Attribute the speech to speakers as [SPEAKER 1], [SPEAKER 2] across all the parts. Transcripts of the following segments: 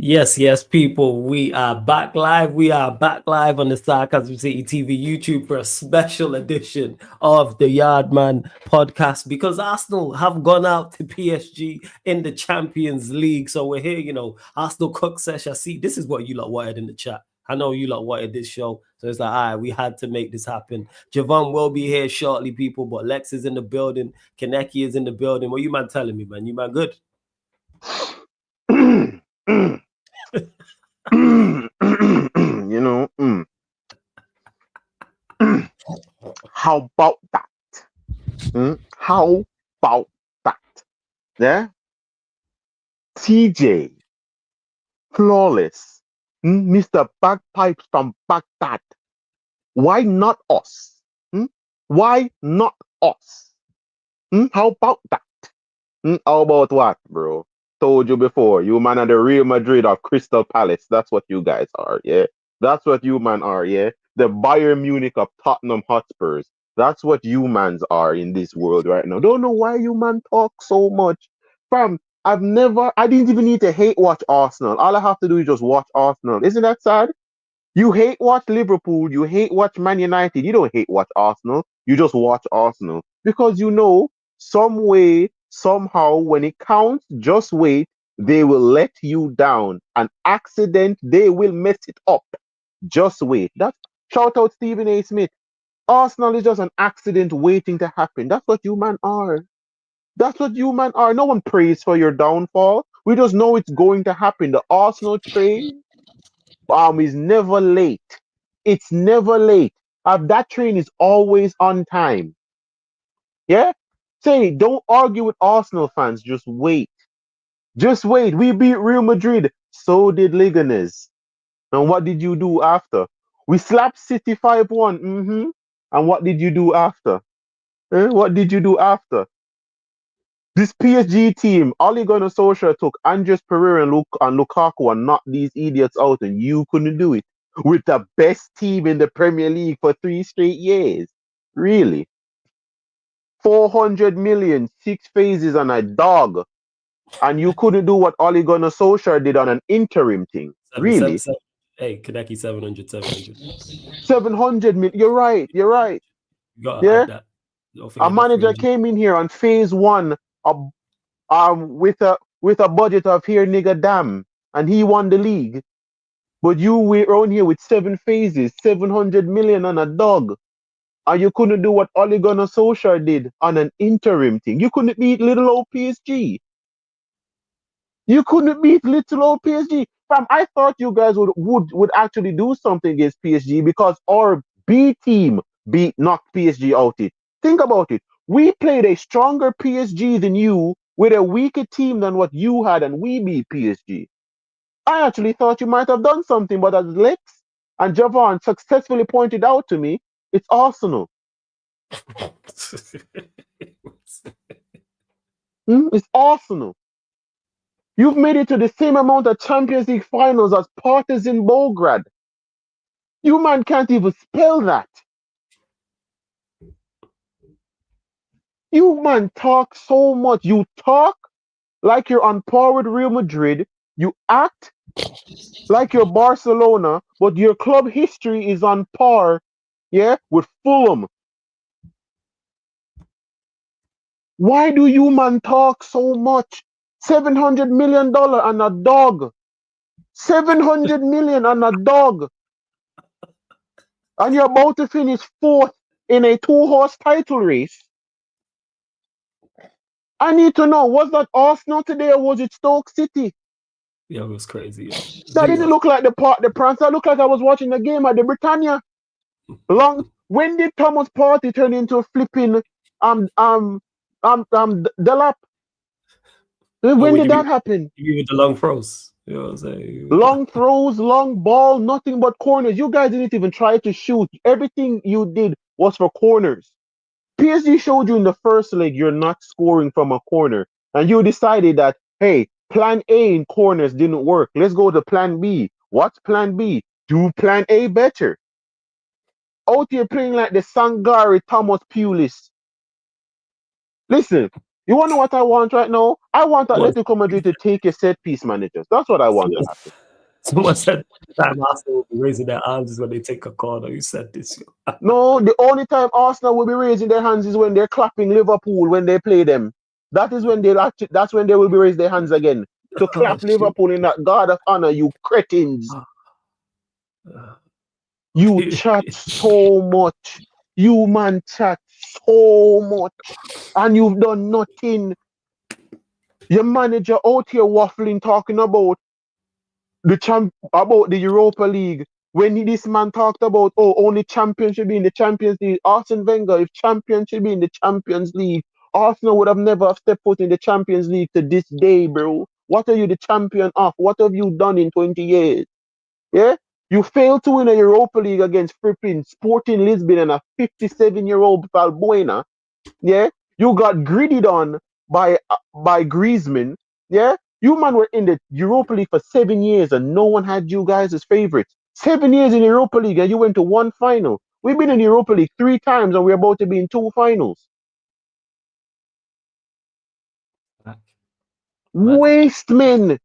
[SPEAKER 1] Yes, people. We are back live. We are back live on the Sarcasm City TV YouTube for a special edition of the Yardman podcast because Arsenal have gone out to PSG in the Champions League. So we're here, Arsenal cook session. See, this is what you lot wanted in the chat. I know you lot wanted this show. So it's like, all right, we had to make this happen. Javon will be here shortly, people, but Lex is in the building. Kaneki is in the building. What you man telling me, man? You man good?
[SPEAKER 2] You know, how about that? How about that? Yeah, TJ, flawless, Mr. Bagpipes from Baghdad. Why not us? Why not us? How about that? How about what, bro? Told you before, you man are the Real Madrid of Crystal Palace. That's what you guys are, yeah? That's what you man are, yeah? The Bayern Munich of Tottenham Hotspurs. That's what you mans are in this world right now. Don't know why you man talk so much. Fam, I didn't even need to hate watch Arsenal. All I have to do is just watch Arsenal. Isn't that sad? You hate watch Liverpool, you hate watch Man United, you don't hate watch Arsenal, you just watch Arsenal. Because you know, some way, somehow, when it counts, just wait, they will let you down. An accident, they will mess it up. Just wait. That's shout out Stephen A. Smith. Arsenal is just an accident waiting to happen. That's what you man are. That's what you man are. No one prays for your downfall. We just know it's going to happen. The Arsenal train is never late. It's never late. That train is always on time. Yeah? Say, don't argue with Arsenal fans. Just wait. Just wait. We beat Real Madrid. So did Ligoners. And what did you do after? We slapped City 5-1. And what did you do after? What did you do after? This PSG team, Ole Gunnar Solskjaer took Andres Pereira and Lukaku and knocked these idiots out, and you couldn't do it with the best team in the Premier League for 3 straight years. Really? 400 million, 6 phases on a dog, and you couldn't do what Ole Gunnar Solskjaer did on an interim thing. Really?
[SPEAKER 1] Hey, Kaneki 700.
[SPEAKER 2] 700 million. You're right. You're right.
[SPEAKER 1] You gotta
[SPEAKER 2] Yeah?
[SPEAKER 1] add that. Don't
[SPEAKER 2] A
[SPEAKER 1] forget the
[SPEAKER 2] manager
[SPEAKER 1] 300.
[SPEAKER 2] came in here on phase one with a budget of here nigga damn, and he won the league. But you were around here with 7 phases, 700 million on a dog, and you couldn't do what Ole Gunnar Solskjaer did on an interim thing. You couldn't beat little old PSG. You couldn't beat little old PSG. Fam, I thought you guys would actually do something against PSG because our B team knocked PSG out it. Think about it. We played a stronger PSG than you with a weaker team than what you had, and we beat PSG. I actually thought you might have done something, but as Lex and Javon successfully pointed out to me, it's Arsenal. It's Arsenal. You've made it to the same amount of Champions League finals as Partizan Belgrade. You man can't even spell that. You man talk so much. You talk like you're on par with Real Madrid. You act like you're Barcelona, but your club history is on par, yeah, with Fulham. Why do you man talk so much? $700 million on a dog. 700 million on a dog. And you're about to finish fourth in a 2-horse title race. I need to know, was that Arsenal today or was it Stoke City?
[SPEAKER 1] Yeah, it was crazy. Yeah.
[SPEAKER 2] That didn't look like the Prance. That looked like I was watching a game at the Britannia. When did Thomas Partey turn into a flipping Delap? When did that happen?
[SPEAKER 1] You with the long throws. You know what I'm saying?
[SPEAKER 2] Long throws, long ball, nothing but corners. You guys didn't even try to shoot. Everything you did was for corners. PSG showed you in the first leg you're not scoring from a corner. And you decided that, hey, plan A in corners didn't work. Let's go to plan B. What's plan B? Do plan A better. Out here playing like the Sangari Thomas Pulis. Listen, You want to know what I want right now? I want
[SPEAKER 1] What?
[SPEAKER 2] Atletico Madrid to take a set piece managers. That's what I want to happen.
[SPEAKER 1] Someone said the time Arsenal will be raising their arms is when they take a corner. You said this.
[SPEAKER 2] No, the only time Arsenal will be raising their hands is when they're clapping Liverpool when they play them. That is when that's when they will be raising their hands again to
[SPEAKER 1] Oh,
[SPEAKER 2] clap
[SPEAKER 1] shit.
[SPEAKER 2] Liverpool in that God of honor. You cretins!
[SPEAKER 1] Uh,
[SPEAKER 2] You chat so much. You man chat so much, and you've done nothing. Your manager out here waffling, talking about about the Europa League. When this man talked about, oh, only champions should be in the Champions League. Arsene Wenger, if champions should be in the Champions League, Arsenal would have never have stepped foot in the Champions League to this day, bro. What are you the champion of? What have you done in 20 years? Yeah? You failed to win a Europa League against flipping Sporting Lisbon and a 57-year-old Valbuena. Yeah? You got greeted on by Griezmann. Yeah? You man were in the Europa League for 7 years and no one had you guys as favorites. 7 years in the Europa League and you went to one final. We've been in the Europa League 3 times and we're about to be in 2 finals.
[SPEAKER 1] Imagine.
[SPEAKER 2] Waste, men.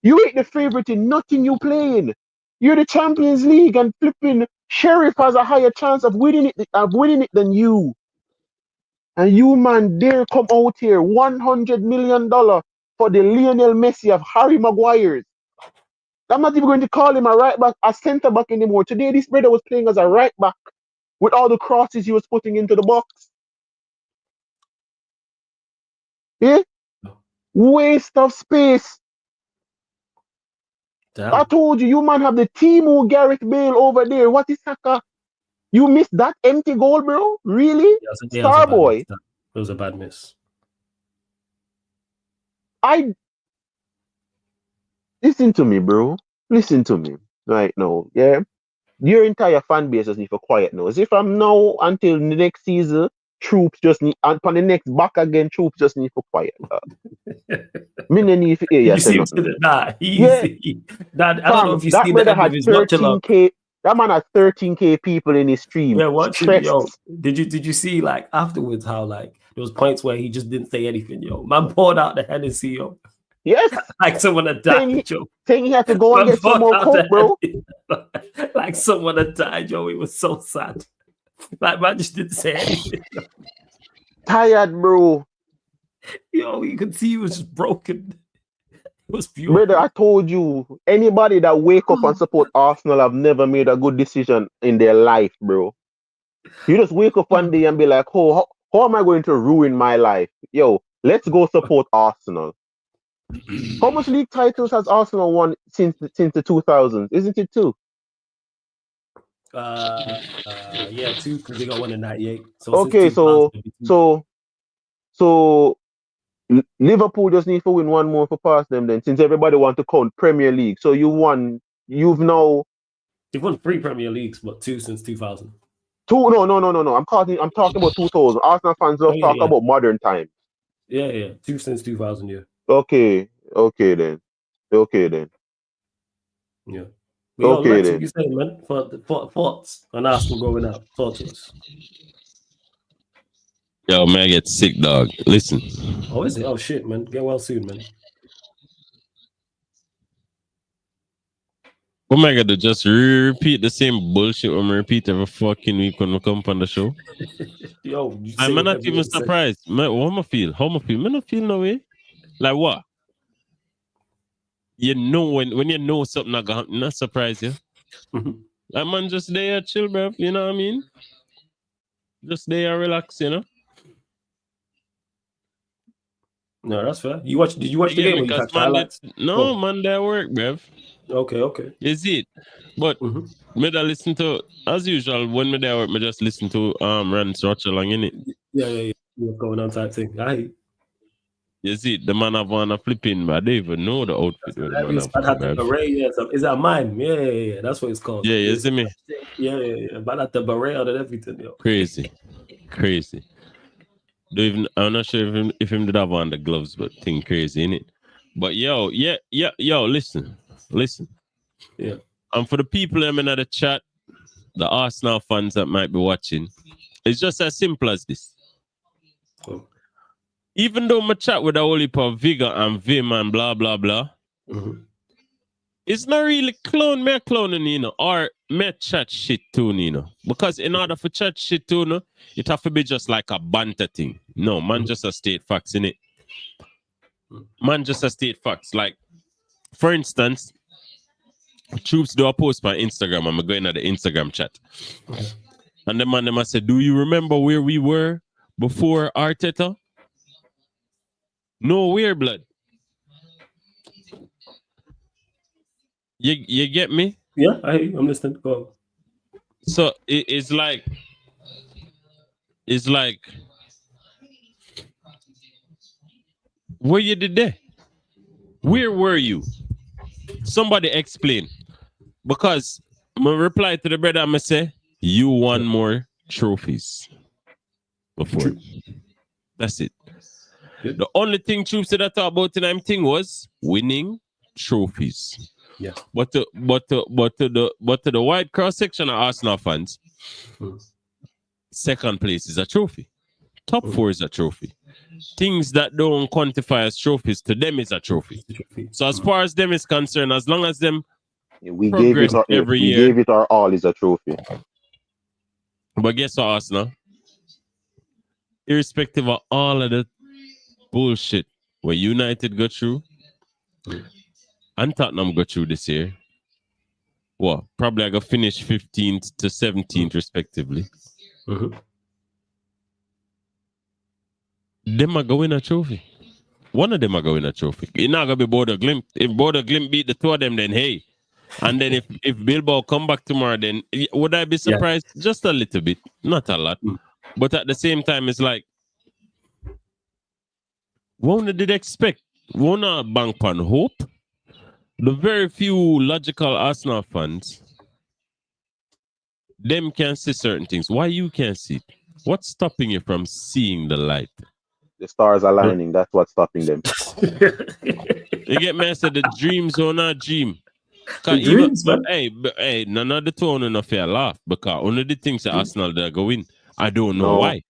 [SPEAKER 2] You ain't the favorite in nothing you playing. You're the Champions League and flipping Sheriff has a higher chance of winning it than you. And you man dare come out here $100 million for the Lionel Messi of Harry Maguire's. I'm not even going to call him a right back, a centre back anymore. Today, this brother was playing as a right back with all the crosses he was putting into the box. Yeah? Waste of space.
[SPEAKER 1] Damn.
[SPEAKER 2] I told you, you man have the Timo Gareth Bale over there. What is Saka? You missed that empty goal, bro? Really?
[SPEAKER 1] Yeah, it was a bad miss.
[SPEAKER 2] Starboy.
[SPEAKER 1] It was a bad miss.
[SPEAKER 2] I listen to me, bro. Listen to me right now. Yeah. Your entire fan base just need for quiet now. As if from now until the next season, troops just need and for the next back again, troops just need for quiet. Me no need for hear
[SPEAKER 1] Did
[SPEAKER 2] you
[SPEAKER 1] you
[SPEAKER 2] say
[SPEAKER 1] see him
[SPEAKER 2] nothing.
[SPEAKER 1] to that?
[SPEAKER 2] Yeah,
[SPEAKER 1] Easy. That I don't know if
[SPEAKER 2] fam,
[SPEAKER 1] you
[SPEAKER 2] that
[SPEAKER 1] seen the
[SPEAKER 2] brother
[SPEAKER 1] end of
[SPEAKER 2] had
[SPEAKER 1] his watch along.
[SPEAKER 2] 13K. That man had 13K people in his stream.
[SPEAKER 1] Yeah, watching, yo.
[SPEAKER 2] Stressed.
[SPEAKER 1] Did you see like afterwards how like there was points where he just didn't say anything, yo. Man poured out the Hennessy, yo.
[SPEAKER 2] Yes.
[SPEAKER 1] Like someone had
[SPEAKER 2] Saying,
[SPEAKER 1] died, yo.
[SPEAKER 2] saying he had to go and
[SPEAKER 1] Man
[SPEAKER 2] get some
[SPEAKER 1] poured
[SPEAKER 2] more
[SPEAKER 1] out
[SPEAKER 2] coke,
[SPEAKER 1] the
[SPEAKER 2] bro.
[SPEAKER 1] Hennessy. Like someone had died, yo. It was so sad. Like man just didn't say anything.
[SPEAKER 2] Tired, bro.
[SPEAKER 1] Yo, you could see he was just broken. It was
[SPEAKER 2] Brother,
[SPEAKER 1] beautiful.
[SPEAKER 2] I told you, anybody that wake up and support Arsenal have never made a good decision in their life, bro. You just wake up one day and be like, oh, how am I going to ruin my life? Yo, let's go support Arsenal. How much league titles has Arsenal won since the 2000s? Isn't it two?
[SPEAKER 1] Yeah, two because they got one in '98. So since
[SPEAKER 2] Okay,
[SPEAKER 1] 2000, it'd be two.
[SPEAKER 2] so Liverpool just need to win one more for past them then, since everybody want to count Premier League. So you've now
[SPEAKER 1] They've won 3 Premier Leagues, but two since 2000.
[SPEAKER 2] two. No. I'm talking about 2000. Arsenal fans
[SPEAKER 1] Oh
[SPEAKER 2] love
[SPEAKER 1] yeah,
[SPEAKER 2] talk
[SPEAKER 1] yeah,
[SPEAKER 2] about modern times.
[SPEAKER 1] yeah. Two since 2000. Yeah,
[SPEAKER 2] Okay, okay then. Okay then.
[SPEAKER 1] yeah. But yo,
[SPEAKER 2] Okay
[SPEAKER 1] Lex, what
[SPEAKER 2] then.
[SPEAKER 1] you saying, man? Thoughts on Arsenal growing up? Talk to us.
[SPEAKER 3] Yo, man, I get sick, dog. Listen,
[SPEAKER 1] Oh, is it? Oh shit, man. Get well soon, man.
[SPEAKER 3] what am I gonna do? Just repeat the same bullshit when we repeat every fucking week when we come on the show?
[SPEAKER 1] Yo, you say
[SPEAKER 3] I'm not
[SPEAKER 1] whatever you
[SPEAKER 3] even
[SPEAKER 1] want to say.
[SPEAKER 3] surprised. Man, what am I feel? How am I feel? Man, I not feel no way. Like what? You know when you know something not gonna happen, not surprise you. Like man, just there chill, bro. You know what I mean? Just there relax, you know.
[SPEAKER 1] No, that's fair. You watch? Did you watch the
[SPEAKER 3] Yeah,
[SPEAKER 1] game or you
[SPEAKER 3] because
[SPEAKER 1] catch the
[SPEAKER 3] man, it's
[SPEAKER 1] highlights?
[SPEAKER 3] no
[SPEAKER 1] Oh,
[SPEAKER 3] man, that work, bruv.
[SPEAKER 1] okay.
[SPEAKER 3] Is it? But me that listen to as usual when me there work, me just listen to Rance Rocha along in it.
[SPEAKER 1] Yeah. What's going on type thing? I
[SPEAKER 3] You see, the man have on a flipping, but I don't even know the outfit where the man
[SPEAKER 1] hilarious.
[SPEAKER 3] have
[SPEAKER 1] Man
[SPEAKER 3] on,
[SPEAKER 1] had the
[SPEAKER 3] bruv.
[SPEAKER 1] beret. Yeah, is that mine? Yeah. That's what it's called.
[SPEAKER 3] Yeah, you
[SPEAKER 1] It's,
[SPEAKER 3] see me?
[SPEAKER 1] yeah. Man had the beret on and everything, yo.
[SPEAKER 3] Crazy. Don't even, I'm not sure if him did have on the gloves, but thing crazy, innit? But yo, listen.
[SPEAKER 1] Yeah.
[SPEAKER 3] And for the people them in the chat, the Arsenal fans that might be watching, it's just as simple as this.
[SPEAKER 1] Oh.
[SPEAKER 3] even though my chat with a whole heap of Vigor and Vim and blah blah blah, it's not really cloning, you know, or me chat shit too, you know. Because in order for chat shit too, no, it have to be just like a banter thing. No, man, just a state facts in it. Man, just a state facts. Like, for instance, Troops do a post on Instagram. I'm going to the Instagram chat. And the man them said, do you remember where we were before Arteta? No, where, blood? You get me?
[SPEAKER 1] Yeah, I'm listening. Go on.
[SPEAKER 3] So it's like where you did there? Where were you? Somebody explain. Because my reply to the brother, I'm say, you won more trophies before. That's it. The only thing Troops said I thought about in thing was winning trophies.
[SPEAKER 1] Yeah.
[SPEAKER 3] But to the wide cross section of Arsenal fans, second place is a trophy. Top 4 is a trophy. Things that don't quantify as trophies to them is a trophy. So as far as them is concerned, as long as them
[SPEAKER 2] we gave it our all is a trophy.
[SPEAKER 3] But guess what, Arsenal? Irrespective of all of the bullshit where United got through and Tottenham got through this year, what? Probably I got finish 15th to 17th respectively. Them are going a trophy. One of them are going a trophy. It's not gonna be Bodo Glimt. If Bodo Glimt beat the two of them, then hey. And then if Bilbao come back tomorrow, then would I be surprised? Yeah. Just a little bit, not a lot. But at the same time, it's like, what did expect? Wanna bank on hope? The very few logical Arsenal fans, them can see certain things. Why you can't see it? What's stopping you from seeing the light?
[SPEAKER 2] The stars aligning. That's what's stopping them.
[SPEAKER 3] You get me? I said the dreams are not dream.
[SPEAKER 1] Dreams,
[SPEAKER 3] but hey, none of the two on enough fair laugh because one of the things that Arsenal they're going. I don't know why.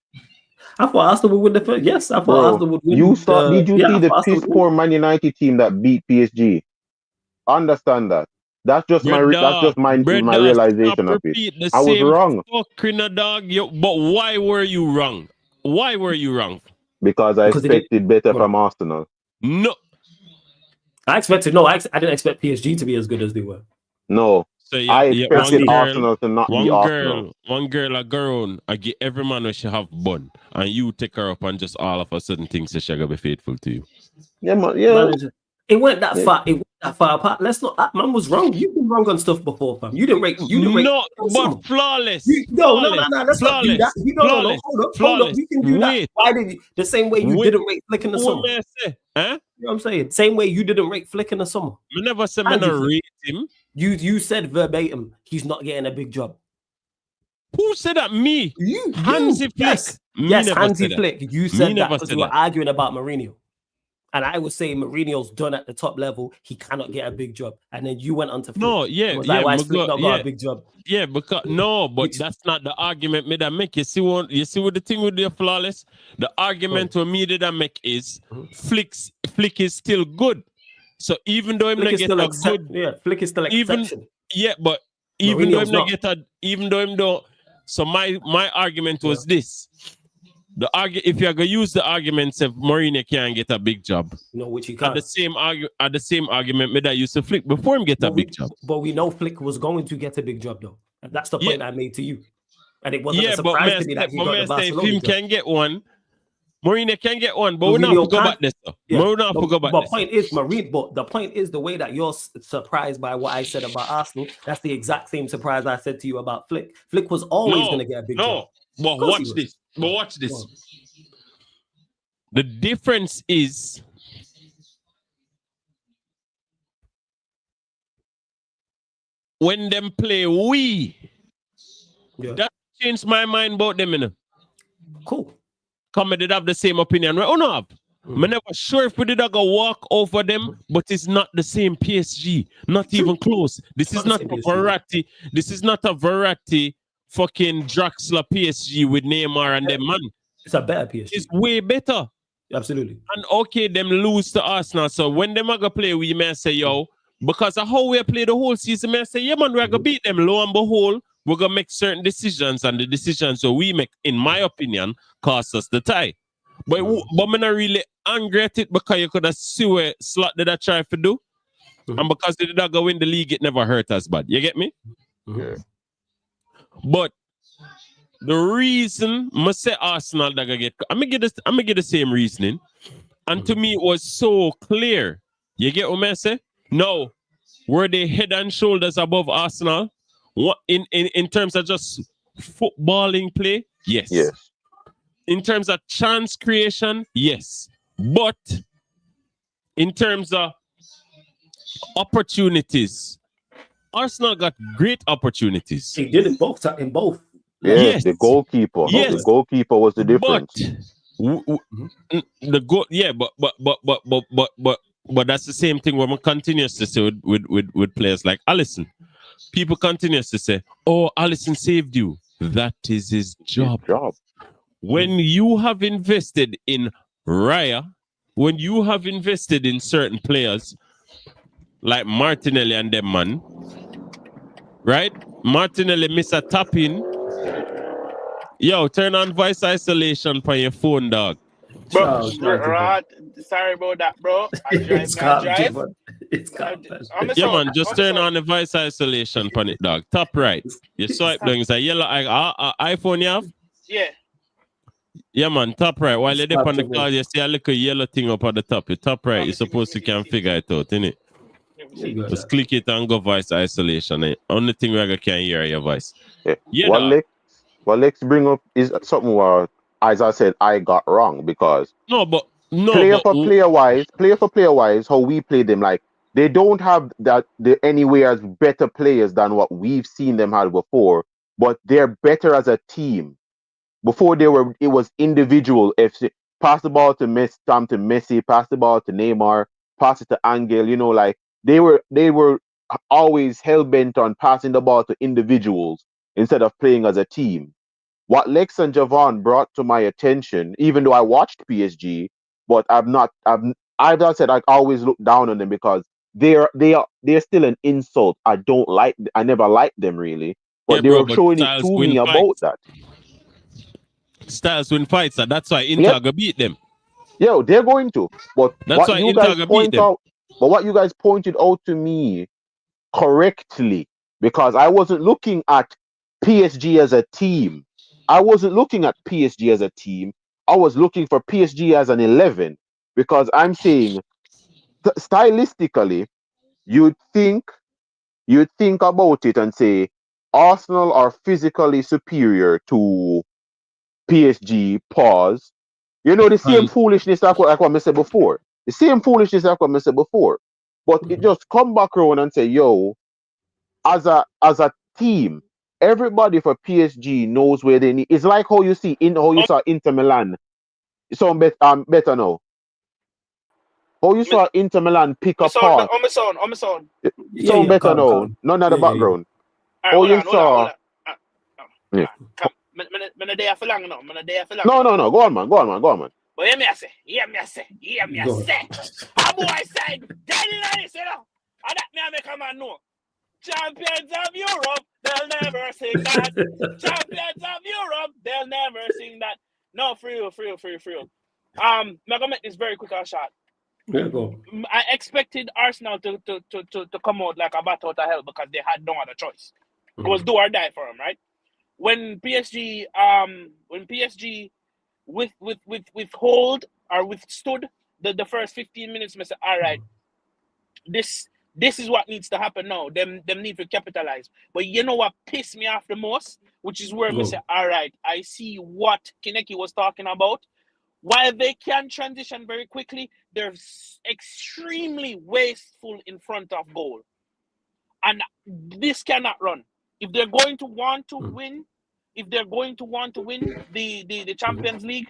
[SPEAKER 1] I thought Arsenal would win the first. Yes, I thought Arsenal would win.
[SPEAKER 2] Did you see the piss poor Man United team that beat PSG? Understand that. That's just my realization of it. I was wrong.
[SPEAKER 3] But why were you wrong? Why were you wrong?
[SPEAKER 2] Because I expected better from Arsenal.
[SPEAKER 3] No.
[SPEAKER 1] I didn't expect PSG to be as good as they were.
[SPEAKER 2] No. So I expected Arsenal to not be Arsenal.
[SPEAKER 3] One girl, a girl, I get every man where she have bun, and you take her up and just all of a sudden thinks that she gonna be faithful to you.
[SPEAKER 2] Yeah, man. Yeah.
[SPEAKER 1] It went that far. It went that far apart. Let's not. That man was wrong. You've been wrong on stuff before, fam. You didn't rate.
[SPEAKER 3] No, but flawless.
[SPEAKER 1] No. Let's not do that. No. Hold up. You can do that. Why did you? The same way you didn't rate Flick in the summer.
[SPEAKER 3] What say? Huh?
[SPEAKER 1] You know what I'm saying? Same way you didn't rate Flick in the summer.
[SPEAKER 3] I never said I don't rate him.
[SPEAKER 1] You said verbatim he's not getting a big job.
[SPEAKER 3] Who said that? Me.
[SPEAKER 1] You.
[SPEAKER 3] Hansi Flick.
[SPEAKER 1] Yes, Hansi Flick. You said that because you were arguing about Mourinho. And I was saying Mourinho's done at the top level. He cannot get a big job. And then you went on to Flick.
[SPEAKER 3] No,
[SPEAKER 1] why Flick not got a big job?
[SPEAKER 3] Yeah, because that's not the argument me that make. You see what the thing with the flawless? The argument for me that I make is Flick is still good. So even though I'm not get a good,
[SPEAKER 1] Flick is still exception.
[SPEAKER 3] But even though I'm not get a, even though I'm don't. So my argument was this. If you're gonna use the argument if Mourinho can't get a big job,
[SPEAKER 1] which he can't.
[SPEAKER 3] At the same argument, me that used to Flick before him get a big job.
[SPEAKER 1] But we know Flick was going to get a big job though. And that's the point I made to you. And it wasn't a surprise to me that he got the Barcelona
[SPEAKER 3] if him
[SPEAKER 1] job.
[SPEAKER 3] can get one, Mourinho can get one, but we're not going to go back this. We're not going to go back this.
[SPEAKER 1] The point is the way that you're surprised by what I said about Arsenal, that's the exact same surprise I said to you about Flick. Flick was always going to get a big job.
[SPEAKER 3] But watch this. The difference is when them play that changed my mind about them, you know.
[SPEAKER 1] Cool.
[SPEAKER 3] Come, did have the same opinion. Right? Oh no, I'm never sure if we did go walk over them, but it's not the same PSG. Not even close. This is not a variety. This is not a variety fucking Draxler PSG with Neymar and them, man.
[SPEAKER 1] It's a better PSG.
[SPEAKER 3] It's way better.
[SPEAKER 1] Absolutely.
[SPEAKER 3] And okay, them lose to Arsenal. So when them are gonna play, we may say, yo, because of how we play the whole season, may say, yeah, man, we're gonna beat them. Lo and behold, we're gonna make certain decisions, and the decisions that we make, in my opinion, cost us the tie. But I'm not really angry at it because you could have see what Slot did I try to do. And because they did not go win the league, it never hurt us bad. You get me?
[SPEAKER 2] Yeah.
[SPEAKER 3] But the reason I say Arsenal that get, I'm gonna get the same reasoning. And to me, it was so clear. You get what I say? No, were they head and shoulders above Arsenal? What in terms of just footballing play? Yes.
[SPEAKER 2] Yes.
[SPEAKER 3] In terms of chance creation, yes. But in terms of opportunities, Arsenal got great opportunities.
[SPEAKER 1] He did it both in both.
[SPEAKER 2] Yeah,
[SPEAKER 3] Yes.
[SPEAKER 2] the goalkeeper.
[SPEAKER 3] Yes.
[SPEAKER 2] The goalkeeper was the difference.
[SPEAKER 3] The goal, yeah, but that's the same thing when we continues to say with players like Alisson. People continues to say, "Oh, Alisson saved you." That is his job. When you have invested in Raya, when you have invested in certain players like Martinelli and them man, right? Martinelli miss a tap in. Yo, turn on voice isolation for your phone, dog.
[SPEAKER 4] Bro, sorry about that, bro.
[SPEAKER 1] It's
[SPEAKER 4] drive.
[SPEAKER 3] Yeah, man, just turn on the voice isolation on it, dog. Top right. You swipe down, it's a yellow iPhone you have?
[SPEAKER 4] Yeah.
[SPEAKER 3] Yeah, man, top right. While you're up on the cloud, you see a little yellow thing up at the top. Your top right, you're supposed to can figure it out, innit? Just click it and go voice isolation. Only thing we can hear your voice.
[SPEAKER 2] Yeah, what Lex bring up is something where, as I said, I got wrong because player for player wise, how we play them, like they don't have that anywhere better players than what we've seen them have before, but they're better as a team. Before it was individual. FC, pass the ball to Messi, pass the ball to Neymar, pass it to Angel. You know, like they were always hell bent on passing the ball to individuals instead of playing as a team. What Lex and Javon brought to my attention, even though I watched PSG, but I've said I always look down on them because they're still an insult. I never liked them really, but they were showing it to me about that.
[SPEAKER 3] Styles win fights, so that's why Inter go beat them.
[SPEAKER 2] Yo, they're going to. But
[SPEAKER 3] that's
[SPEAKER 2] what you guys pointed out to me correctly, because I wasn't looking at PSG as a team. I was looking for PSG as an 11, because I'm saying stylistically, you'd think about it and say Arsenal are physically superior to PSG. Pause. You know, the same foolishness like what I said before. The same foolishness like what I said before. But it just come back around and say, yo, as a team, everybody for PSG knows where they need. It's like how you saw Inter Milan. So better now. How you saw Inter Milan pick up pass.
[SPEAKER 4] On my sound.
[SPEAKER 2] So better now. None of the background.
[SPEAKER 4] How you saw. Yeah. I'm there for long now.
[SPEAKER 2] No. Go on, man.
[SPEAKER 4] But hear me I say. A boy said, dead nice, you know. And that me make a man know. Champions of Europe, they'll never sing that. Champions of Europe, they'll never sing that. No, for real. I'm gonna make this very quick and short.
[SPEAKER 1] Yeah, go.
[SPEAKER 4] I expected Arsenal to come out like a bat out of hell because they had no other choice. It was do or die for them, right? When PSG withhold or withstood the first 15 minutes, I said, all right, this is what needs to happen now. Them need to capitalize. But you know what pissed me off the most? Which is where I say, all right, I see what Kineki was talking about. While they can transition very quickly, they're extremely wasteful in front of goal. And this cannot run. If they're going to want to win, the Champions League,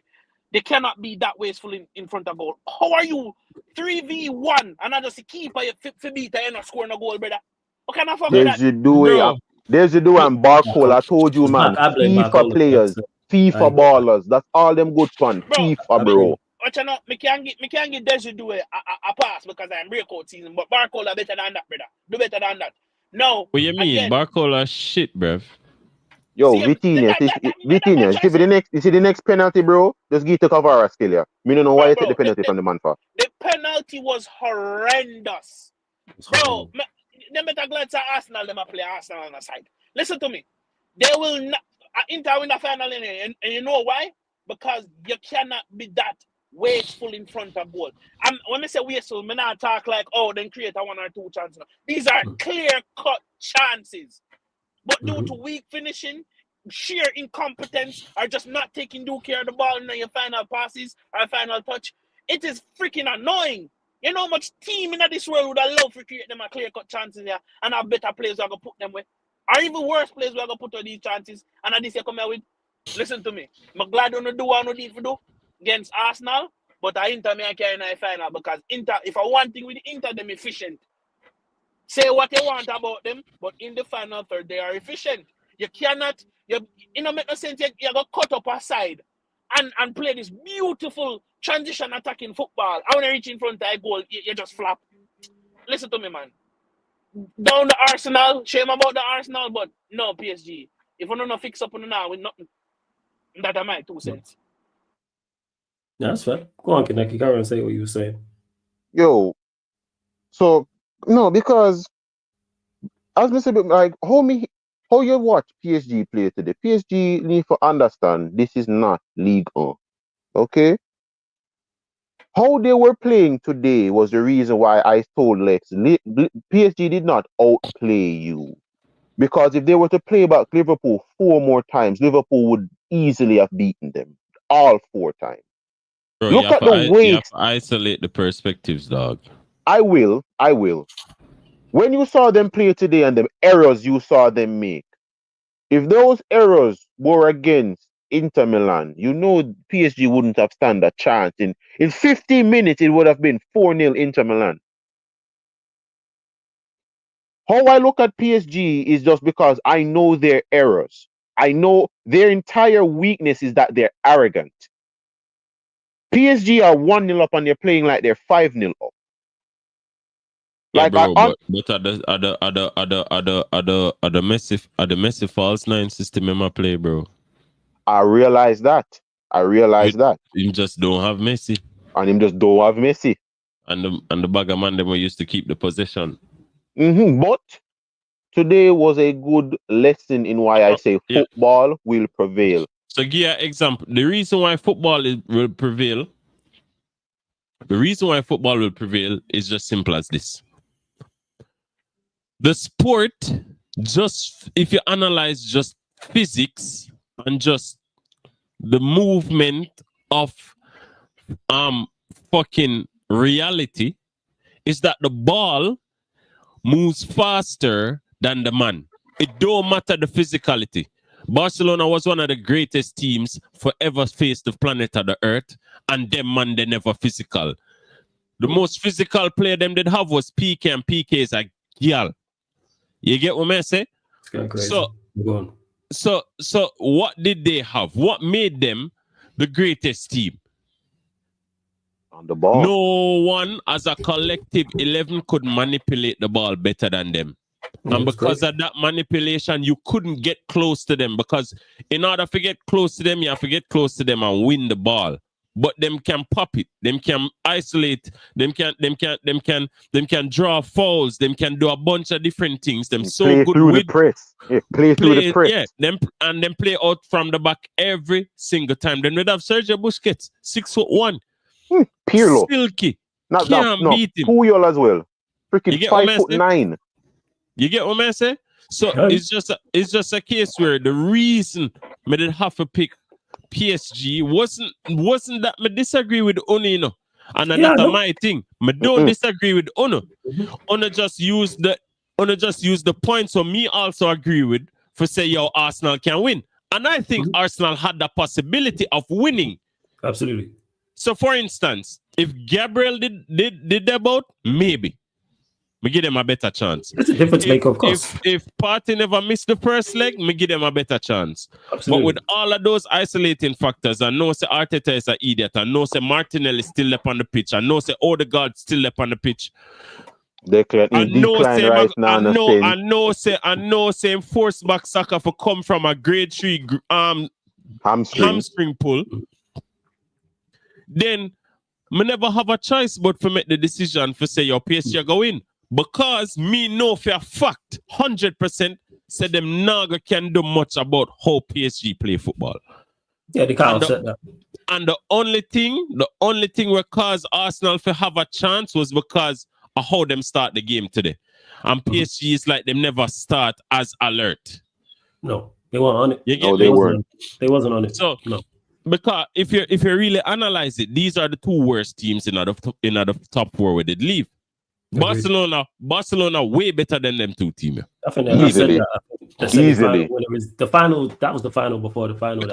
[SPEAKER 4] they cannot be that wasteful in front of goal. How are you 3v1 and I just keep for beat and not scoring a goal, brother? What kind of fuck is that?
[SPEAKER 2] There's you do and Barcol. I told you, man. FIFA players, FIFA ballers. That's all them good fun. FIFA, bro.
[SPEAKER 4] watch out, me can't get Desidu a pass because I'm breakout season, but Barcola better than that, brother. Do better than that. No.
[SPEAKER 3] What you mean?
[SPEAKER 4] Again,
[SPEAKER 3] Barcola shit, bruv.
[SPEAKER 2] Yo,
[SPEAKER 4] see,
[SPEAKER 2] Vitinha, Vitinha, you see the next penalty, bro? Just give it to Kavara skill, yeah. Me don't know why you take the penalty from the man for.
[SPEAKER 4] The penalty was horrendous. Bro, them better glad to Arsenal, them a play Arsenal on the side. Listen to me. They will not Inter win the final, and you know why? Because you cannot be that wasteful in front of goal. When I say wasteful, I not talk like, oh, then create a 1 or 2 chances. These are clear-cut chances. But due to weak finishing, sheer incompetence, or just not taking due care of the ball in your final passes or final touch, it is freaking annoying. You know how much team in this world would have loved to create them a clear-cut chances here and have better players who are going to put them with. Or even worse players who are going to put on these chances. And this year come here with, listen to me, I'm glad you do what you need to do against Arsenal, but I Inter me I carry in the final because Inter, if I want thing with Inter, them efficient. Say what you want about them, but in the final third, they are efficient. You cannot, it don't make no sense, you got cut up aside and play this beautiful transition attacking football. I want to reach in front of a goal, you just flap. Listen to me, man. Down the Arsenal, shame about the Arsenal, but no, PSG. If we don't fix up on now with nothing, that are my 2 cents.
[SPEAKER 1] Yeah, that's fair. Go on, Kaneki, carry on and say what you were saying.
[SPEAKER 2] Yo, so no, because as I said, like how you watch PSG play today. PSG need to understand this is not League 1. Okay? How they were playing today was the reason why I told Lex PSG did not outplay you. Because if they were to play back Liverpool 4 more times, Liverpool would easily have beaten them. All 4 times.
[SPEAKER 3] Bro,
[SPEAKER 2] Look at the weight.
[SPEAKER 3] You have to isolate the perspectives, dog.
[SPEAKER 2] I will. When you saw them play today and the errors you saw them make, if those errors were against Inter Milan, you know PSG wouldn't have stand a chance. In 15 minutes, it would have been 4-0 Inter Milan. How I look at PSG is just because I know their errors. I know their entire weakness is that they're arrogant. PSG are 1-0 up and they're playing like they're 5-0 up.
[SPEAKER 3] Yeah,
[SPEAKER 2] Like
[SPEAKER 3] bro, but are the Messi false 9 system in my play, bro.
[SPEAKER 2] I realize that.
[SPEAKER 3] You just don't have Messi.
[SPEAKER 2] And him just don't have Messi.
[SPEAKER 3] And the bagger man them used to keep the possession.
[SPEAKER 2] But today was a good lesson in why I say football will prevail.
[SPEAKER 3] So give you an example. The reason why football will prevail is just simple as this. The sport, just if you analyze just physics and just the movement of fucking reality, is that the ball moves faster than the man. It don't matter the physicality. Barcelona was one of the greatest teams forever faced the planet of the earth, and them man, they never physical. The most physical player them did have was PK, and PK is a girl. You get what I say? So what did they have? What made them the greatest team?
[SPEAKER 2] On the ball.
[SPEAKER 3] No one as a collective 11 could manipulate the ball better than them. And because of that manipulation, you couldn't get close to them, because in order to get close to them, you have to get close to them and win the ball. But them can pop it, them can isolate, them can draw fouls, them can do a bunch of different things. Them so
[SPEAKER 2] play
[SPEAKER 3] good
[SPEAKER 2] through
[SPEAKER 3] with
[SPEAKER 2] the press. Yeah, play through the press.
[SPEAKER 3] Yeah, them play out from the back every single time. Then we'd have Sergio Busquets, 6'1".
[SPEAKER 2] Pirlo.
[SPEAKER 3] Silky.
[SPEAKER 2] Not
[SPEAKER 3] beat him.
[SPEAKER 2] Puyol as well. Freaking 5'9".
[SPEAKER 3] You get what I say? So it's just a case where the reason I did have to pick PSG wasn't that I disagree with Uno, you know. And that's my thing. I don't disagree with Uno. Uno just use the points so me also agree with for say yo Arsenal can win. And I think Arsenal had the possibility of winning.
[SPEAKER 1] Absolutely.
[SPEAKER 3] So for instance, if Gabriel did that bout, maybe. me give them a better chance.
[SPEAKER 1] It's a difference maker, of course.
[SPEAKER 3] If Partey never missed the first leg, me give them a better chance.
[SPEAKER 1] Absolutely.
[SPEAKER 3] But with all of those isolating factors, I know say Arteta is an idiot. I know say Martinelli is still up on the pitch. I know say Odegaard still up on the pitch.
[SPEAKER 2] Declan
[SPEAKER 3] I know say force back Saka for come from a grade 3 hamstring pull. Then me never have a choice but to make the decision for say your PSG go in. Because me know for a fact 100% say them naga can do much about how PSG play football.
[SPEAKER 1] Yeah, they can't offset that.
[SPEAKER 3] And the only thing where caused Arsenal to have a chance was because of how them start the game today. And PSG is like them never start as alert.
[SPEAKER 1] No, they weren't on it.
[SPEAKER 2] They weren't.
[SPEAKER 1] They wasn't on it.
[SPEAKER 3] So
[SPEAKER 1] no.
[SPEAKER 3] Because if you really analyze it, these are the two worst teams in the top 4 where they leave. Barcelona way better than them two teams.
[SPEAKER 1] I think easily. Easily. When it was the final, that was the final before the final.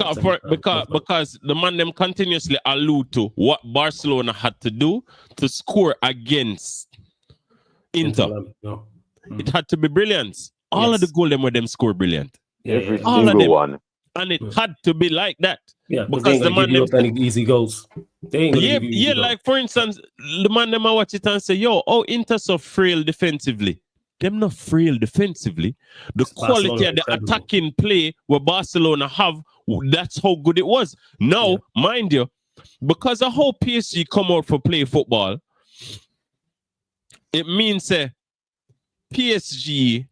[SPEAKER 3] Because the man them continuously allude to what Barcelona had to do to score against Inter.
[SPEAKER 1] No.
[SPEAKER 3] It had to be brilliant. All of the goal them were them score brilliant.
[SPEAKER 2] Every single one.
[SPEAKER 3] And it had to be like that.
[SPEAKER 1] Yeah, because the man them any easy goals. They ain't give you easy
[SPEAKER 3] like for instance, the man them watch it and say, yo, Inter so frail defensively. Them not frail defensively. The quality of the attacking play where Barcelona have, that's how good it was. Now, mind you, because of how PSG come out for play football, it means PSG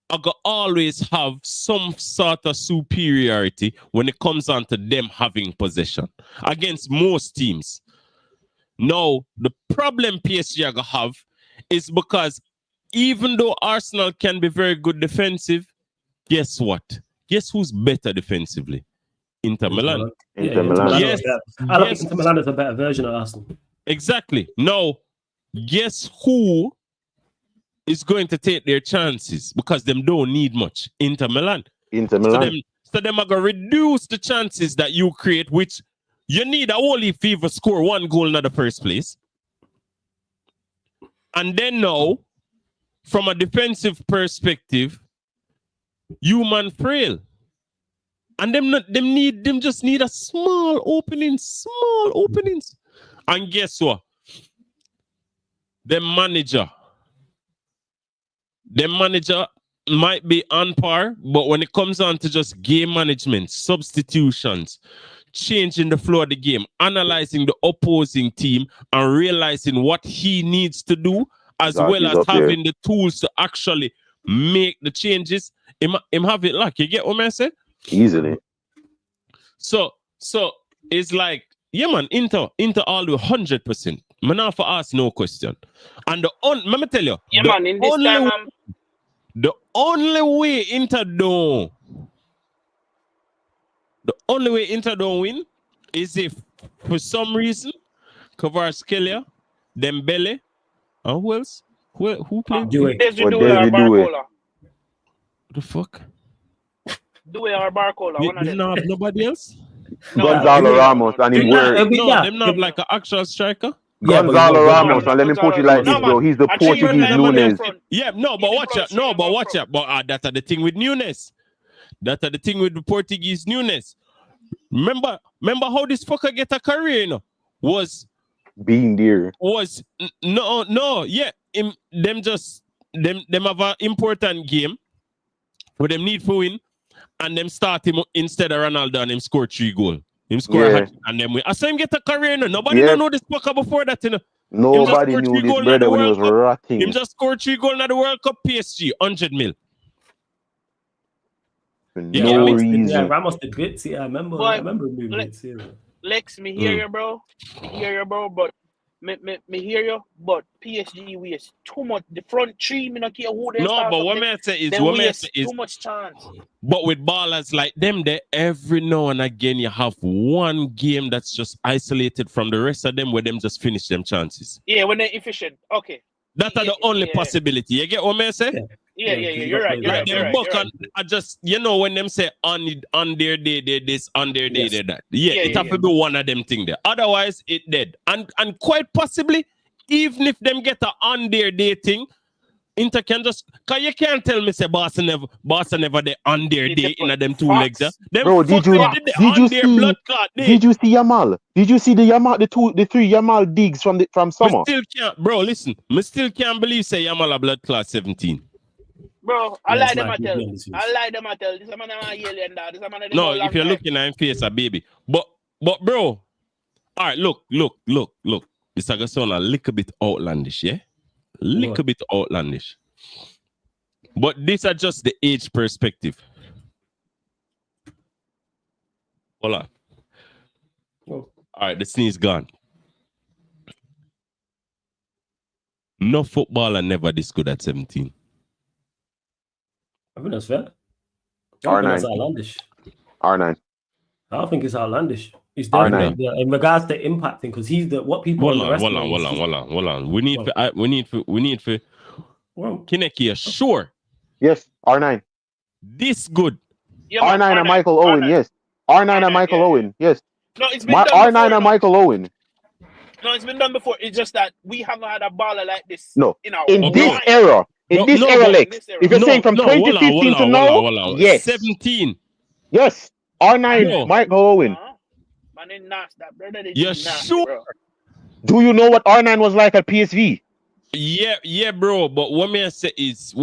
[SPEAKER 3] are going to always have some sort of superiority when it comes on to them having possession against most teams. Now, the problem PSG are going to have is because even though Arsenal can be very good defensive, guess what? Guess who's better defensively? Inter Milan.
[SPEAKER 2] Inter Milan.
[SPEAKER 1] Yes. I think Inter Milan is a better version of Arsenal.
[SPEAKER 3] Exactly. Now, guess who is going to take their chances because them don't need much? Inter Milan. So them are going to reduce the chances that you create, which you need a whole fever score one goal in the first place. And then now, from a defensive perspective, you man frail. And them just need a small openings. And guess what? Them manager might be on par, but when it comes on to just game management, substitutions, changing the flow of the game, analyzing the opposing team and realizing what he needs to do, as well as having the tools to actually make the changes, him have it like, you get what I say?
[SPEAKER 2] Easily.
[SPEAKER 3] So it's like, yeah man, Inter all the 100%. Man, not for ask no question. And let me tell you, the only way Inter don't win is if for some reason Kvaratskhelia, Dembele, and who else? Who played?
[SPEAKER 4] Barcola.
[SPEAKER 3] The fuck?
[SPEAKER 4] Dewey or Barcola. One of them.
[SPEAKER 3] No, nobody else?
[SPEAKER 2] Gonzalo Ramos and him were.
[SPEAKER 3] Them not like an actual striker.
[SPEAKER 2] Gonzalo Ramos, and let me put it like this, bro. He's the Portuguese Nunes.
[SPEAKER 3] Yeah, but watch out. But that's the thing with Nunes. That's the thing with the Portuguese Nunes. Remember how this fucker get a career, you know? Was
[SPEAKER 2] being there.
[SPEAKER 3] Them have an important game where them need to win, and them start him instead of Ronaldo and him score 3 goals. Him score a hat and then win. I saw him get a career. No? Nobody don't know this fucker before that. You know?
[SPEAKER 2] Nobody knew this brother when he was rotting.
[SPEAKER 3] Him just scored 3 goals in the World Cup PSG, 100 mil.
[SPEAKER 2] For no reason.
[SPEAKER 1] Yeah, Ramos the bits. Yeah, I remember moving it.
[SPEAKER 4] Lex, me hear you, bro. But me hear you, but PSG waste too much. The front 3, me not care who they
[SPEAKER 3] start. No, but what I say is
[SPEAKER 4] too much chance.
[SPEAKER 3] But with ballers like them, there every now and again you have one game that's just isolated from the rest of them where them just finish them chances.
[SPEAKER 4] Yeah, when they're efficient. Okay.
[SPEAKER 3] That's the only possibility. You get what I say?
[SPEAKER 4] Yeah. You're right.
[SPEAKER 3] I just, when them say on their day, they this, on their day, they that. It have to be one of them thing there. Otherwise, it dead. And quite possibly, even if them get a on their dating, Inter can just, cause you can't tell me say Barca never they on their day in them two legs.
[SPEAKER 4] Facts.
[SPEAKER 3] Them
[SPEAKER 2] Bro, did you
[SPEAKER 3] their blood clot day.
[SPEAKER 2] did you see Yamal? Did you see the three Yamal digs from summer?
[SPEAKER 3] Me still can't, bro. Listen, me still can't believe say Yamal a blood class 17.
[SPEAKER 4] Bro, I
[SPEAKER 1] Yeah,
[SPEAKER 4] like
[SPEAKER 1] it's
[SPEAKER 4] them
[SPEAKER 1] like
[SPEAKER 4] I tell.
[SPEAKER 1] you've been this
[SPEAKER 4] I like them I tell. This man a alien dog. This man a
[SPEAKER 3] No, if you're looking at him face a baby. But bro, all right, look. This is gonna sound a little bit outlandish, yeah? Little bit outlandish. But these are just the age perspective. Hold on.
[SPEAKER 1] Oh.
[SPEAKER 3] All right, the sneeze gone. No footballer never this good at 17.
[SPEAKER 1] I think that's fair. I don't think that's outlandish.
[SPEAKER 2] R9.
[SPEAKER 1] I don't think it's outlandish. It's
[SPEAKER 2] R9.
[SPEAKER 1] definitely in regards to impacting because he's the what people
[SPEAKER 3] Hold on. We need for Kineki, sure.
[SPEAKER 2] Yes, R9.
[SPEAKER 3] This good.
[SPEAKER 4] Yeah,
[SPEAKER 2] R9 and Michael Owen, yes. R9 and Michael Owen, yes.
[SPEAKER 4] No, it's been done before,
[SPEAKER 2] R9 and Michael Owen.
[SPEAKER 4] No, it's been done before. It's just that we haven't had a baller like this.
[SPEAKER 2] No,
[SPEAKER 4] in our
[SPEAKER 2] in this era. In this era, Lex. If you're saying from 2015 to now, yes.
[SPEAKER 3] 17.
[SPEAKER 2] Yes. R9, Michael Owen.
[SPEAKER 4] Man, they nasty, that brother.
[SPEAKER 3] You're sure?
[SPEAKER 4] Bro.
[SPEAKER 2] Do you know what R9 was like at PSV?
[SPEAKER 3] Yeah, bro. But what may I say is,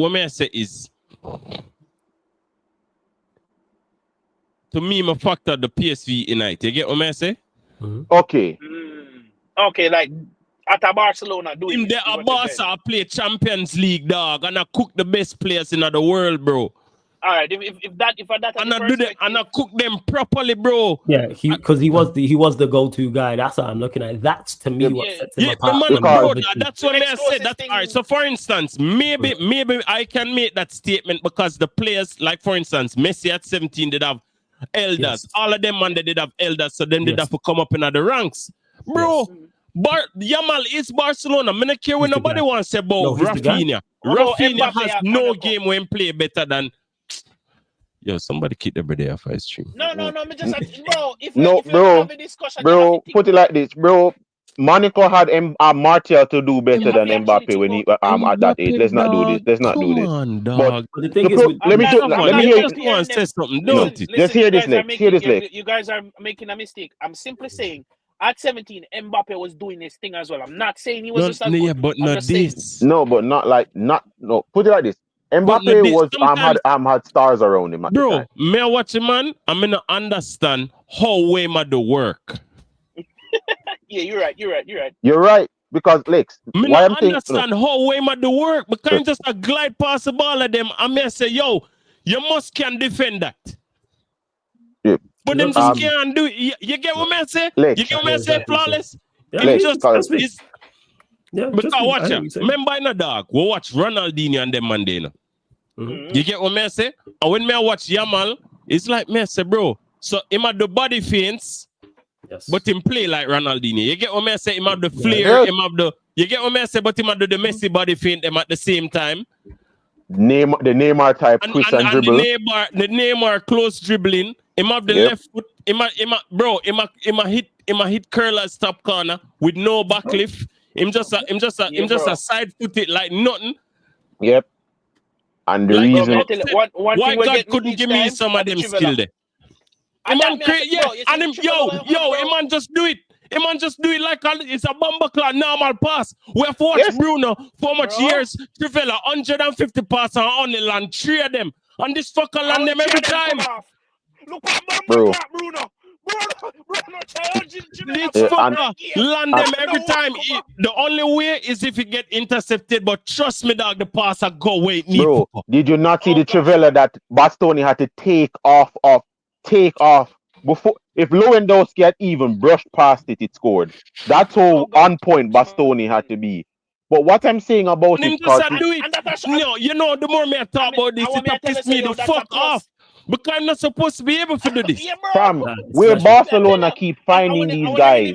[SPEAKER 3] to me, my factor the PSV United. You get what I say?
[SPEAKER 2] Mm-hmm. Okay.
[SPEAKER 4] Okay, like at a Barcelona doing.
[SPEAKER 3] Him there a Barca play Champions League, dog, and I cook the best players in the world, bro.
[SPEAKER 4] All right, if that
[SPEAKER 3] and I do them and I cook them properly, bro.
[SPEAKER 1] Yeah, because he was the go-to guy. That's what I'm looking at. That's to me what sets him apart.
[SPEAKER 3] Man, bro, that's what I said. That's all right. So for instance, maybe I can make that statement because the players, like for instance, Messi at 17 did have elders. Yes. All of them man they did have elders, so then they have to come up in the ranks, bro. Yes. Yamal is Barcelona. I don't care what nobody wants to say about Rafinha. Rafinha has no game when play better than. Yo, somebody keep the brother off his stream.
[SPEAKER 4] No, me just bro. If
[SPEAKER 2] bro,
[SPEAKER 4] have a discussion,
[SPEAKER 2] put it like this, bro. Monaco had Martial to do better than Mbappe when he at that age. Let's not do this. Let's not do this.
[SPEAKER 3] Dog.
[SPEAKER 1] But the thing is,
[SPEAKER 2] let me hear
[SPEAKER 3] you. Say something.
[SPEAKER 2] Just hear this, Lex. Hear this, Lex.
[SPEAKER 4] You guys are making a mistake. I'm simply saying. At 17, Mbappe was doing his thing as well. I'm not saying he was just as good.
[SPEAKER 3] But not this.
[SPEAKER 2] No, but not. Put it like this. Mbappe had stars around him.
[SPEAKER 3] Bro, me watch him, man. I'm gonna understand how Weymar do work.
[SPEAKER 4] Yeah, you're right.
[SPEAKER 2] You're right because Lex.
[SPEAKER 3] I understand how Weymar do work. But can't just a glide past the ball at them. I may say, yo, you must can defend that.
[SPEAKER 2] Yeah.
[SPEAKER 3] But them just can't do it. You get what I say?
[SPEAKER 2] Lex,
[SPEAKER 3] you get what I say? Flawless.
[SPEAKER 2] Lex,
[SPEAKER 3] because watch it. Remember in the dog, we watch Ronaldinho and them man there. You get what I say? And when I watch Yamal, it's like me say, bro. So him have the body feints, but him play like Ronaldinho. You get what I say? Him have the flair, him have the. You get what I say? But him have the Messi body feint them at the same time.
[SPEAKER 2] The Neymar type twist and dribble.
[SPEAKER 3] The Neymar close dribbling. Him have the left foot. Him hit curlers top corner with no backlift. Him just a side foot it like nothing.
[SPEAKER 2] Yep. And the reason
[SPEAKER 3] why God couldn't give me some of them skill there. And him just do it. Him man just do it like it's a bomber clock normal pass. We have to watch Bruno for much years. Trivella 150 pass and only land 3 of them. And this fucker land them every time.
[SPEAKER 4] Look what bomber clock, Bruno.
[SPEAKER 3] This fucker land them every time. The only way is if he get intercepted. But trust me, dog, the pass go wait.
[SPEAKER 2] Bro, did you not see the Trivella that Bastoni had to take off? Before, if Lewandowski had even brushed past it, it scored. That's how on point Bastoni had to be. But what I'm saying about it,
[SPEAKER 3] no, you know, the more I talk about this, it piss me the fuck off. Because I'm not supposed to be able to do this.
[SPEAKER 2] Fam, where Barcelona keep finding these guys.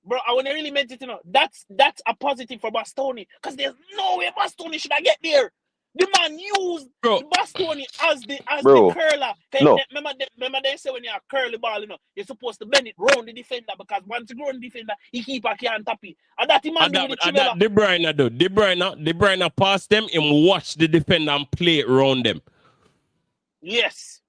[SPEAKER 4] Bro, I wouldn't really meant it, That's a positive for Bastoni. Because there's no way Bastoni should have get there. The man used
[SPEAKER 3] Bro.
[SPEAKER 4] Bastoni as the
[SPEAKER 2] Bro,
[SPEAKER 4] curler.
[SPEAKER 2] no.
[SPEAKER 4] Remember they say when you curl the ball, you're supposed to bend it round the defender because once you round the defender, he keeper can't tap it. And that the man do with the
[SPEAKER 3] And that De Bruyne pass them and watch the defender and play it around them.
[SPEAKER 4] Yes.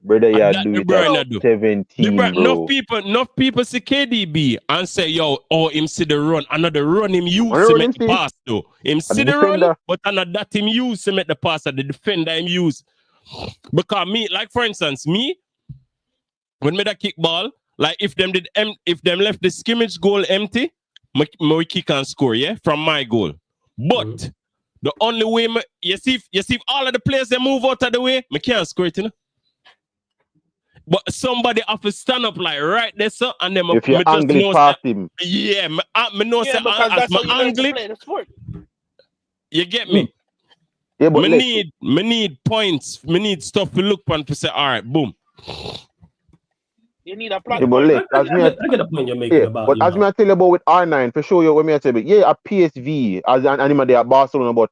[SPEAKER 2] Brother,
[SPEAKER 3] And
[SPEAKER 2] yeah,
[SPEAKER 3] that
[SPEAKER 2] do
[SPEAKER 3] De
[SPEAKER 2] it
[SPEAKER 3] Bruyne
[SPEAKER 2] at
[SPEAKER 3] do.
[SPEAKER 2] 17,
[SPEAKER 3] Enough
[SPEAKER 2] bro.
[SPEAKER 3] people see KDB and say, yo, him see the run. Another run him use
[SPEAKER 2] Wanna
[SPEAKER 3] to
[SPEAKER 2] run
[SPEAKER 3] make
[SPEAKER 2] him,
[SPEAKER 3] the
[SPEAKER 2] see?
[SPEAKER 3] pass though. Him
[SPEAKER 2] At
[SPEAKER 3] see
[SPEAKER 2] the
[SPEAKER 3] the run,
[SPEAKER 2] defender.
[SPEAKER 3] but another that him use to make the pass at the defender him use. Because me, like for instance, me, when me that kick ball, like if them left the scrimmage goal empty, me kick and score, yeah, from my goal. But the only way you see if all of the players they move out of the way, me can't score it, you know. But somebody have to stand up like right there, sir, and then
[SPEAKER 2] If you
[SPEAKER 3] me just
[SPEAKER 2] angle it
[SPEAKER 3] know
[SPEAKER 2] past
[SPEAKER 3] say,
[SPEAKER 2] him.
[SPEAKER 3] yeah, me know say
[SPEAKER 4] Because
[SPEAKER 3] as
[SPEAKER 4] that's
[SPEAKER 3] my
[SPEAKER 4] how you learn to
[SPEAKER 3] angle,
[SPEAKER 4] play the sport.
[SPEAKER 3] you get me.
[SPEAKER 2] Yeah, but
[SPEAKER 3] Me need points, me need stuff to look on to say, all right, boom.
[SPEAKER 4] You need a
[SPEAKER 2] Yeah,
[SPEAKER 4] platform.
[SPEAKER 2] but
[SPEAKER 1] I get the point you're making about
[SPEAKER 2] but as me I tell you about with R9, for sure you when me I tell you, yeah, a PSV as an animal there at Barcelona, but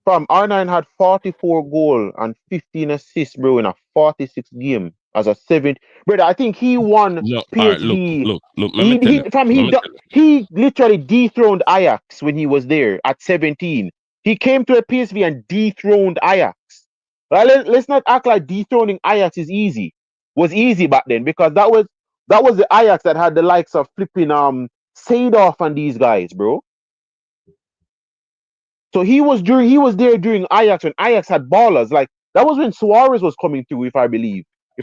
[SPEAKER 2] from R9 had 44 goal and 15 assists, bro, in a 46 game as a 7th. Brother, I think he won
[SPEAKER 3] No, all right,
[SPEAKER 2] PSV.
[SPEAKER 3] look. Let me tell you.
[SPEAKER 2] He literally dethroned Ajax when he was there at 17. He came to a PSV and dethroned Ajax. Well, let's not act like dethroning Ajax was easy back then because that was the Ajax that had the likes of flipping Seedorf and these guys, bro. So he was there during Ajax when Ajax had ballers. Like that was when Suarez was coming through, if I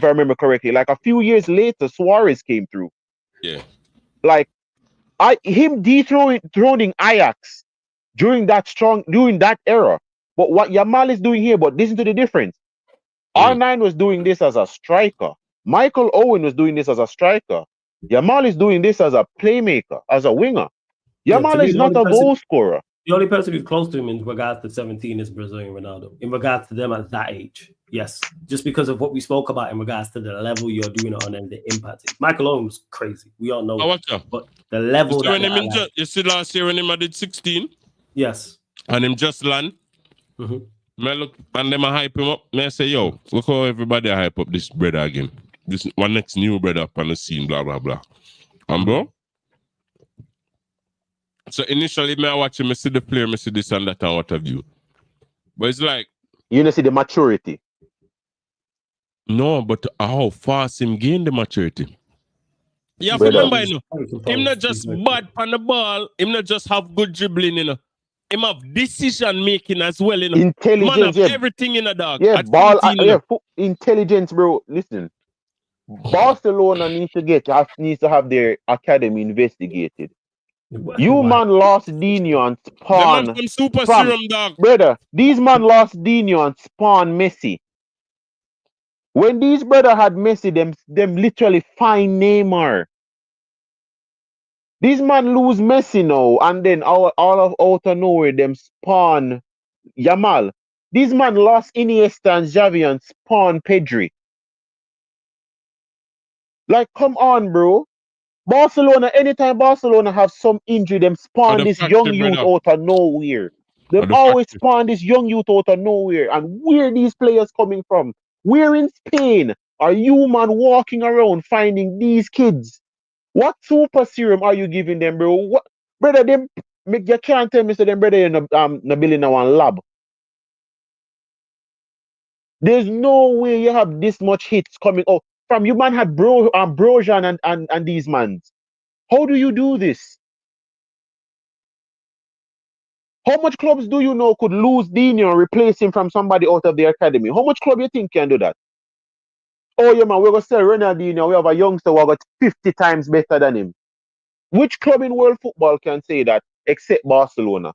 [SPEAKER 2] remember correctly. Like a few years later, Suarez came through.
[SPEAKER 3] Yeah.
[SPEAKER 2] Like him dethroning Ajax during that era. But what Yamal is doing here, but listen to the difference. R9 was doing this as a striker. Michael Owen was doing this as a striker. Yamal is doing this as a playmaker, as a winger. Yamal is not a goal scorer.
[SPEAKER 1] The only person who's close to him in regards to 17 is Brazilian Ronaldo. In regards to them at that age, yes, just because of what we spoke about in regards to the level you're doing it on and the impact. Michael Owen was crazy. We all know. But the level
[SPEAKER 3] you see last year when him did 16.
[SPEAKER 1] Yes.
[SPEAKER 3] And him just land. Me look and them hype him up. Me say, yo, look how everybody hype up this brother again. This one next new brother up on the scene, blah blah blah. And bro. So initially, me I watch him, me see the player, me see this and that and what have you. But it's like
[SPEAKER 2] you know see the maturity.
[SPEAKER 3] No, but how fast him gain the maturity. You have to remember, him not just bad on the ball, him not just have good dribbling, Him have decision making as well,
[SPEAKER 2] Intelligence,
[SPEAKER 3] man have everything in a dog.
[SPEAKER 2] Yeah, intelligence, bro. Listen, Barcelona needs to have their academy investigated. You man lost Dino and Spawn.
[SPEAKER 3] The man from Super Serum, dog.
[SPEAKER 2] Brother, these man lost Dino and Spawn Messi. When these brother had Messi, them literally find Neymar. These man lose Messi now, and then all of out of nowhere, them spawn Yamal. These man lost Iniesta and Xavi and spawn Pedri. Like, come on, bro. Barcelona, anytime Barcelona have some injury, them spawn this young youth out of nowhere. They always spawn this young youth out of nowhere. And where these players coming from? Where in Spain are you, man, walking around finding these kids? What super serum are you giving them, bro? What, brother? You can't tell me so them brother in a building a one lab. There's no way you have this much hits coming. Oh, from you man had Brojan and these mans. How do you do this? How much clubs do you know could lose Dino and replace him from somebody out of the academy? How much club you think can do that? Oh yeah, man, we're gonna sell Ronaldinho. We have a youngster who got 50 times better than him. Which club in world football can say that except Barcelona?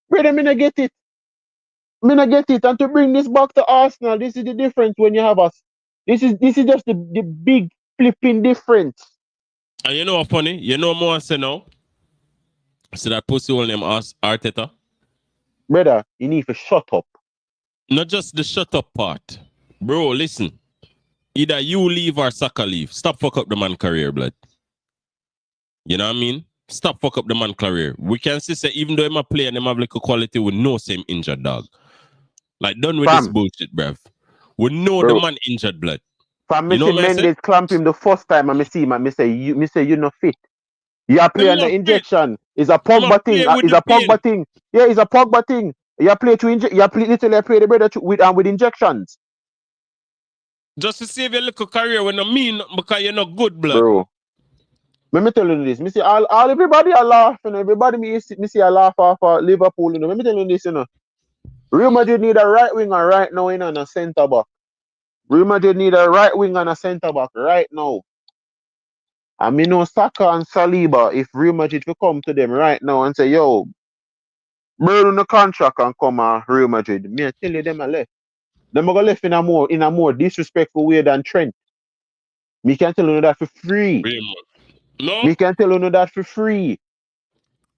[SPEAKER 2] Brother, me not get it. And to bring this back to Arsenal, this is the difference when you have us. This is just the big flipping difference.
[SPEAKER 3] And you know what funny? You know more I say now? So that pussy will name Arteta.
[SPEAKER 2] Brother, you need to shut up.
[SPEAKER 3] Not just the shut up part. Bro, listen. Either you leave or Saka leave. Stop fuck up the man career, blood. You know what I mean? stop fuck up the man career. We can see say even though him a player and him have like a quality, we know same injured dog. Like done with this bullshit, bruv. We know the man injured blood.
[SPEAKER 2] Fam, me see Mendes clamp him the first time and me see him and me say you not fit. You are playing the injection. It's a Pogba thing. It's a Pogba thing. Yeah, it's a Pogba thing. You play to inject. You play literally play the brother with injections.
[SPEAKER 3] Just to save your little career when I mean because you're not good blood.
[SPEAKER 2] Bro. Let me tell you this. Me see all everybody are laughing. Everybody me see a laugh off Liverpool. You know. Let me tell you this, you know. Real Madrid need a right winger right now, and a centre back. Real Madrid need a right wing and a centre back right now. And me know Saka and Saliba, if Real Madrid will come to them right now and say, yo, burn on the contract and come Real Madrid, me I tell you them I left. Them are going to left in a more disrespectful way than Trent. Me can tell you that for free.
[SPEAKER 3] No?
[SPEAKER 2] Me can tell you that for free.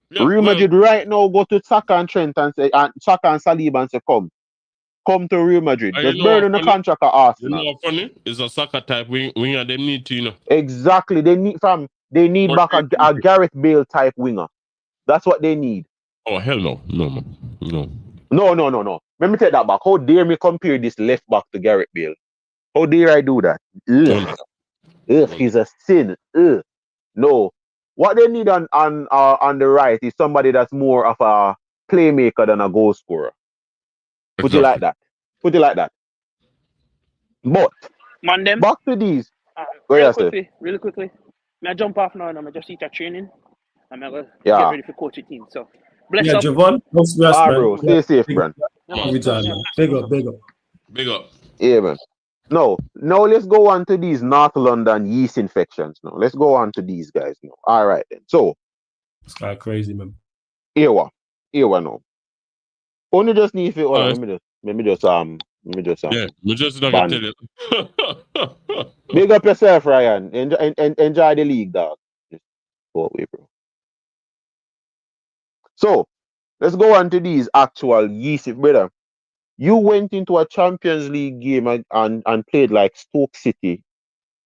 [SPEAKER 3] Yeah,
[SPEAKER 2] Real Madrid right now go to Saka and Trent and say, Saka and Saliba and say, come to Real Madrid. Just burn on the contract of Arsenal.
[SPEAKER 3] You know what funny? It's a Saka type winger they need to, you know.
[SPEAKER 2] Exactly. They need back a Gareth Bale type winger. That's what they need.
[SPEAKER 3] Oh hell no. No man. No.
[SPEAKER 2] No. Let me take that back. How dare me compare this left back to Gareth Bale? How dare I do that? Ugh, he's a sin. Ugh. No. What they need on the right is somebody that's more of a playmaker than a goal scorer. Put it like that. But
[SPEAKER 4] Man, them.
[SPEAKER 2] back to these.
[SPEAKER 4] Really quickly. May I jump off now and I'm just eat a training. I'm gonna get ready for coach the team. So bless up.
[SPEAKER 1] Javon, what's the rest, man?
[SPEAKER 2] Bro, stay safe, man.
[SPEAKER 1] Big up.
[SPEAKER 2] Yeah, man. No, now let's go on to these North London yeast infections. Now let's go on to these guys now. All right then. So
[SPEAKER 1] it's kind of crazy, man.
[SPEAKER 2] Here now. Only just need to let me just
[SPEAKER 3] yeah, we just not gonna tell you.
[SPEAKER 2] Big up yourself, Ryan. Enjoy the league, dog. Just go away, bro. So let's go on to these actual yeast, brother. You went into a Champions League game and played like Stoke City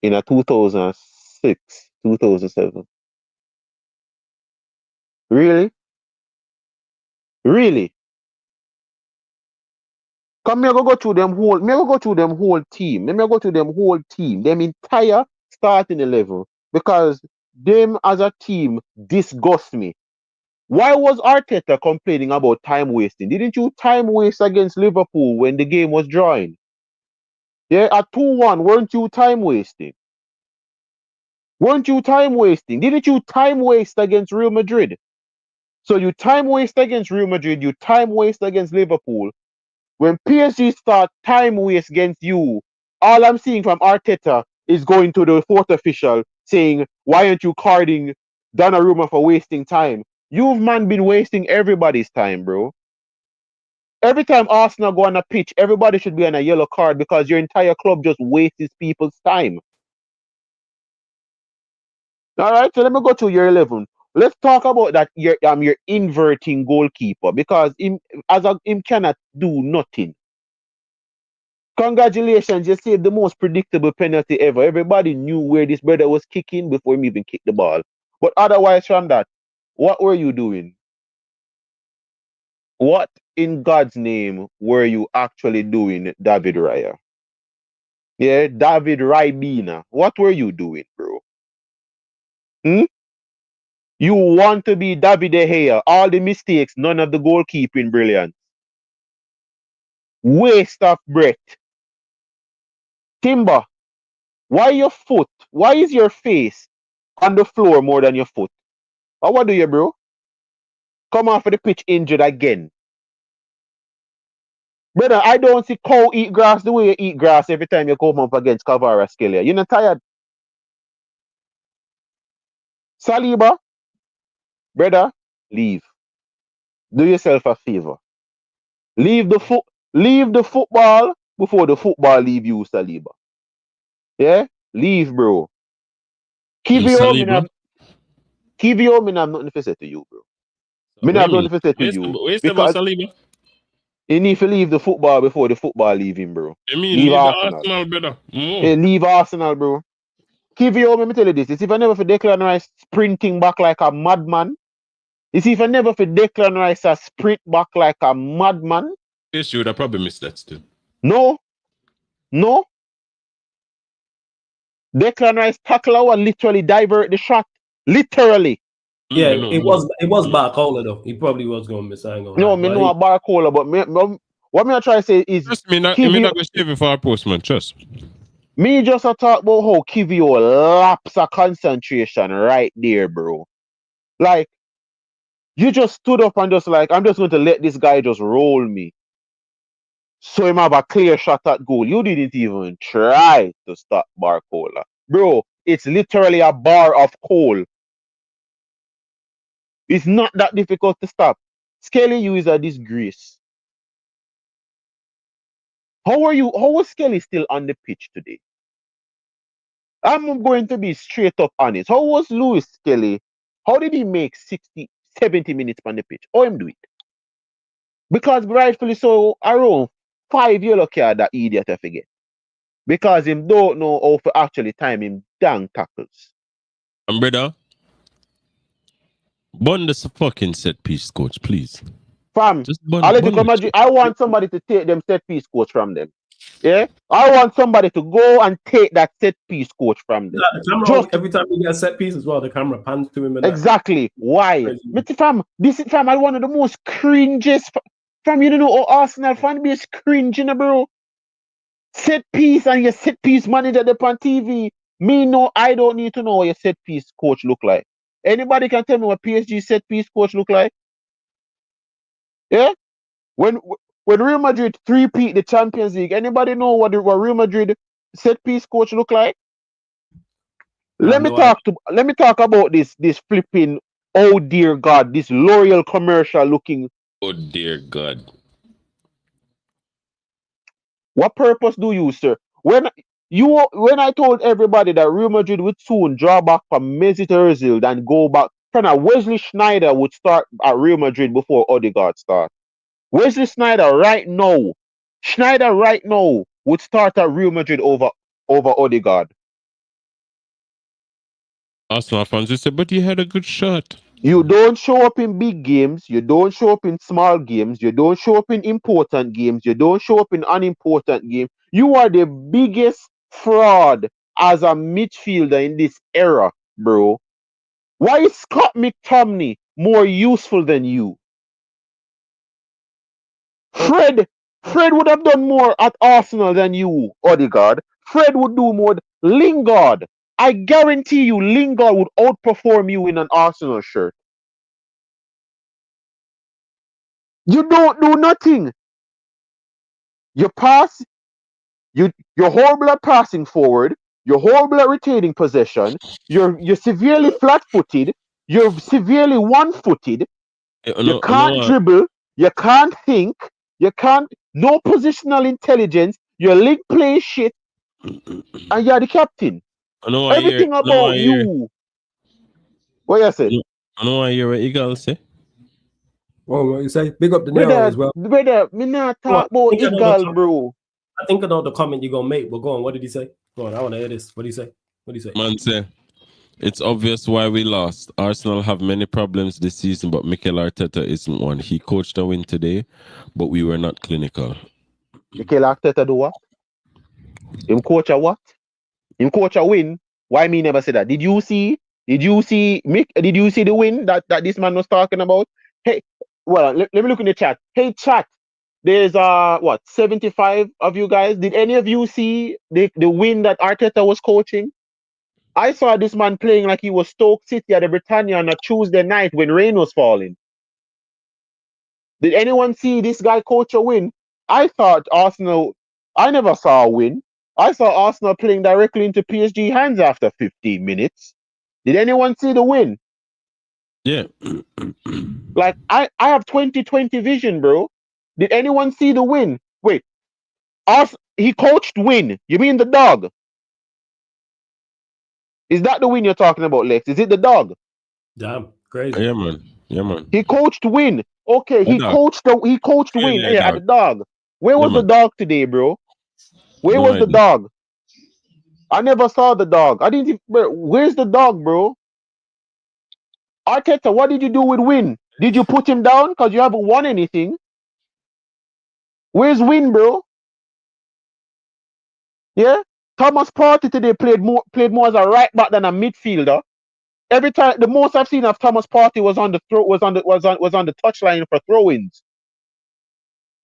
[SPEAKER 2] in a 2006, 2007. Really? Come here, go through them whole. Me go through them whole team. Them entire starting 11 because them as a team disgust me. Why was Arteta complaining about time wasting? Didn't you time waste against Liverpool when the game was drawing? Yeah, at 2-1, weren't you time wasting? Didn't you time waste against Real Madrid? So you time waste against Real Madrid, you time waste against Liverpool. When PSG start time waste against you, all I'm seeing from Arteta is going to the fourth official saying, why aren't you carding Donnarumma for wasting time? You've, man, been wasting everybody's time, bro. Every time Arsenal go on a pitch, everybody should be on a yellow card because your entire club just wastes people's time. All right, so let me go to your 11. Let's talk about that. Your inverting goalkeeper because him cannot do nothing. Congratulations, you saved the most predictable penalty ever. Everybody knew where this brother was kicking before he even kicked the ball. But otherwise from that, what were you doing? What in God's name were you actually doing, David Raya? Yeah, David Ribena. What were you doing, bro? You want to be David De Gea. All the mistakes, none of the goalkeeping brilliance. Waste of breath. Timber, why is your face on the floor more than your foot? Or what do you, bro? Come off of the pitch injured again. Brother, I don't see cow eat grass the way you eat grass every time you come up against Kvaratskhelia. You're not tired? Saliba, brother, leave. Do yourself a favor. Leave the football before the football leave you, Saliba. Yeah? Leave, bro. Kivio, me have nothing to say to you, bro. Me have nothing to say to you.
[SPEAKER 3] Because Saliba?
[SPEAKER 2] He need to leave the football before the football leave him, bro.
[SPEAKER 3] I mean, leave Arsenal, brother.
[SPEAKER 2] Hey, leave Arsenal, bro. Kivio, let me tell you this. It's if I never for Declan Rice sprinting back like a madman. It's if I never for Declan Rice a sprint back like a madman.
[SPEAKER 3] Yes, you would have probably missed that still.
[SPEAKER 2] No. Declan Rice tackle and literally divert the shot. Literally.
[SPEAKER 1] Yeah,
[SPEAKER 3] No.
[SPEAKER 1] it was Barcola though. He probably was going to miss. I ain't gonna
[SPEAKER 2] No,
[SPEAKER 1] lie.
[SPEAKER 2] me
[SPEAKER 1] But
[SPEAKER 2] know a Barcola, but what me I try to say is
[SPEAKER 3] Trust me, not
[SPEAKER 2] Kivio,
[SPEAKER 3] not gonna shave it for our postman. Trust.
[SPEAKER 2] me just a talk about how Kivio laps a concentration right there, bro. Like, you just stood up and just like, I'm just going to let this guy just roll me. So him have a clear shot at goal. You didn't even try to stop Barcola. Bro, it's literally a bar of coal. It's not that difficult to stop. Skelly, you is a disgrace. How was Skelly still on the pitch today? I'm going to be straight up honest. How was Lewis Skelly? How did he make 60, 70 minutes on the pitch? How him do it? Because rightfully so, around 5 yellow card that idiot I forget. Because him don't know how to actually time him dang tackles.
[SPEAKER 3] And brother, bun this fucking set piece, coach, please.
[SPEAKER 2] Fam,
[SPEAKER 3] Just bun
[SPEAKER 2] Atletico Madrid, I want somebody to take them set piece coach from them. Yeah? I want somebody to go and take that set piece coach from them.
[SPEAKER 1] the camera
[SPEAKER 2] Just
[SPEAKER 1] every time he gets a set piece as well, the camera pans to him and
[SPEAKER 2] exactly. Why?
[SPEAKER 1] Crazy.
[SPEAKER 2] Fam, this is fam, I one of the most cringes fam, you don't know Arsenal fan base cringing, bro. Set piece and your set piece manager up on TV. Me no, I don't need to know what your set piece coach look like. Anybody can tell me what PSG set piece coach look like? Yeah? When Real Madrid three-peat the Champions League, anybody know what Real Madrid set piece coach look like? Let me talk about this flipping, oh dear God, this L'Oreal commercial looking.
[SPEAKER 3] Oh dear God.
[SPEAKER 2] What purpose do you, sir? When I told everybody that Real Madrid would soon draw back from Mesut Ozil and go back, Wesley Sneijder would start at Real Madrid before Odegaard starts. Wesley Sneijder right now would start at Real Madrid over Odegaard.
[SPEAKER 3] Arsenal fans, they said, but he had a good shot.
[SPEAKER 2] You don't show up in big games. You don't show up in small games. You don't show up in important games. You don't show up in unimportant games. You are the biggest fraud as a midfielder in this era, bro. Why is Scott McTominay more useful than you? Fred would have done more at Arsenal than you, Odegaard. Fred would do more. Lingard, I guarantee you, Lingard would outperform you in an Arsenal shirt. You don't do nothing. You pass. You're horrible at passing forward. You're horrible at retaining possession. You're severely flat-footed. You're severely one-footed. You can't dribble. You can't think. You can't. No positional intelligence. Your league play shit, and you're the captain. Everything about you. What you say?
[SPEAKER 3] I know I hear what Eagle say.
[SPEAKER 1] Well, what you say? Big up the Nero as well.
[SPEAKER 2] Brother, me not talk about Eagle, bro.
[SPEAKER 1] I think I know the comment you're gonna make, but go on. What did he say? Go on. I want to hear this. What did he say? What did he say?
[SPEAKER 3] Man say, it's obvious why we lost. Arsenal have many problems this season, but Mikel Arteta isn't one. He coached a win today, but we were not clinical.
[SPEAKER 2] Mikel Arteta do what? Him coach a what? Him coach a win? Why me never say that? Did you see the win that this man was talking about? Hey, well, let me look in the chat. Hey, chat. There's 75 of you guys. Did any of you see the win that Arteta was coaching? I saw this man playing like he was Stoke City at the Britannia on a Tuesday night when rain was falling. Did anyone see this guy coach a win? I thought Arsenal. I never saw a win. I saw Arsenal playing directly into PSG hands after 15 minutes. Did anyone see the win?
[SPEAKER 3] Yeah.
[SPEAKER 2] Like, I have 20/20 vision, bro. Did anyone see the win? Wait. He coached win. You mean the dog? Is that the win you're talking about, Lex? Is it the dog?
[SPEAKER 1] Damn, crazy.
[SPEAKER 3] Yeah, man. Yeah, man.
[SPEAKER 2] He coached win. Okay, he coached win at the dog. Where was the dog today, bro? Where was the dog? I never saw the dog. I didn't even, bro, where's the dog, bro? Arteta, what did you do with Win? Did you put him down? Because you haven't won anything. Where's Win, bro? Yeah? Thomas Partey today played more as a right back than a midfielder. Every time, the most I've seen of Thomas Partey was on the touchline for throw-ins.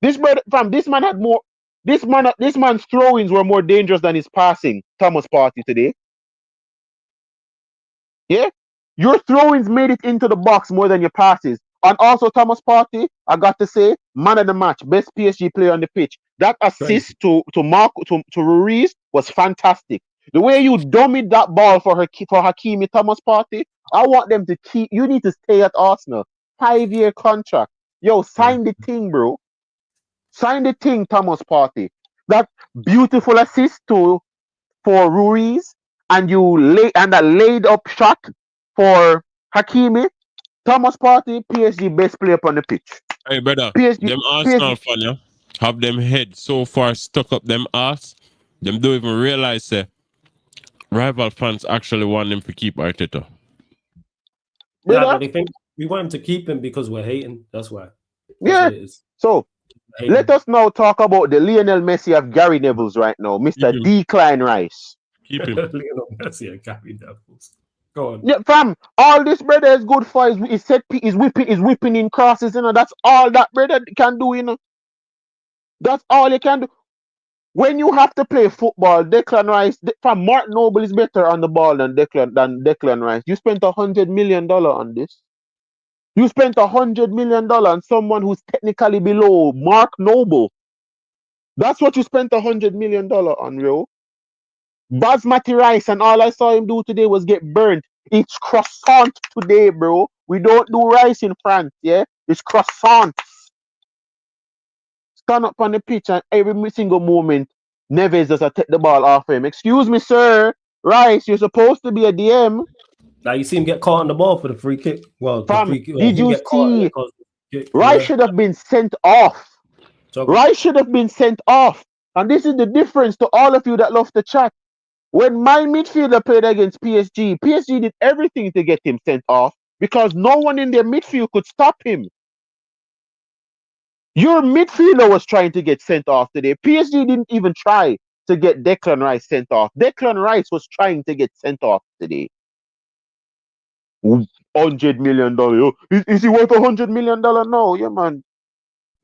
[SPEAKER 2] This man had more. This man's throw-ins were more dangerous than his passing. Thomas Partey today. Yeah, your throw-ins made it into the box more than your passes. And also Thomas Partey, I got to say, man of the match, best PSG player on the pitch. That assist to Ruiz was fantastic. The way you dummied that ball for Hakimi Thomas Partey, I want them to keep. You need to stay at Arsenal. 5-year contract. Yo, sign the thing, bro. Sign the thing, Thomas Partey. That beautiful assist for Ruiz, and that laid up shot for Hakimi. Thomas Partey, PSG best player on the pitch.
[SPEAKER 3] Hey, brother,
[SPEAKER 2] PSG,
[SPEAKER 3] them Arsenal
[SPEAKER 2] PSG.
[SPEAKER 3] fan, yeah, have them head so far stuck up them ass, them don't even realize rival fans actually want them to keep Arteta.
[SPEAKER 1] Yeah, but they think we want him to keep him because we're hating. That's why.
[SPEAKER 2] That's what it is. So let us now talk about the Lionel Messi of Gary Neville's right now, Mr. Decline Rice.
[SPEAKER 3] Keep him.
[SPEAKER 1] Lionel Messi and Gary Neville's. Go on.
[SPEAKER 2] Yeah, fam. All this brother is good for is whipping in crosses, you know. That's all that brother can do, you know. That's all he can do. When you have to play football, Declan Rice, fam, Mark Noble is better on the ball than Declan Rice. You spent $100 million on this. You spent $100 million on someone who's technically below Mark Noble. That's what you spent $100 million on, bro. Basmati rice, and all I saw him do today was get burnt. It's croissant today, bro. We don't do rice in France, yeah? It's croissant. Stand up on the pitch, and every single moment, Neves does take the ball off him. Excuse me, sir. Rice, you're supposed to be a DM.
[SPEAKER 1] Now you see him get caught on the ball for the free kick. Well,
[SPEAKER 2] Fam,
[SPEAKER 1] the free kick.
[SPEAKER 2] did you see? Rice should have been sent off. Rice should have been sent off. And this is the difference to all of you that love to chat. When my midfielder played against PSG, PSG did everything to get him sent off because no one in their midfield could stop him. Your midfielder was trying to get sent off today. PSG didn't even try to get Declan Rice sent off. Declan Rice was trying to get sent off today. $100 million. Is he worth $100 million? No, yeah, man.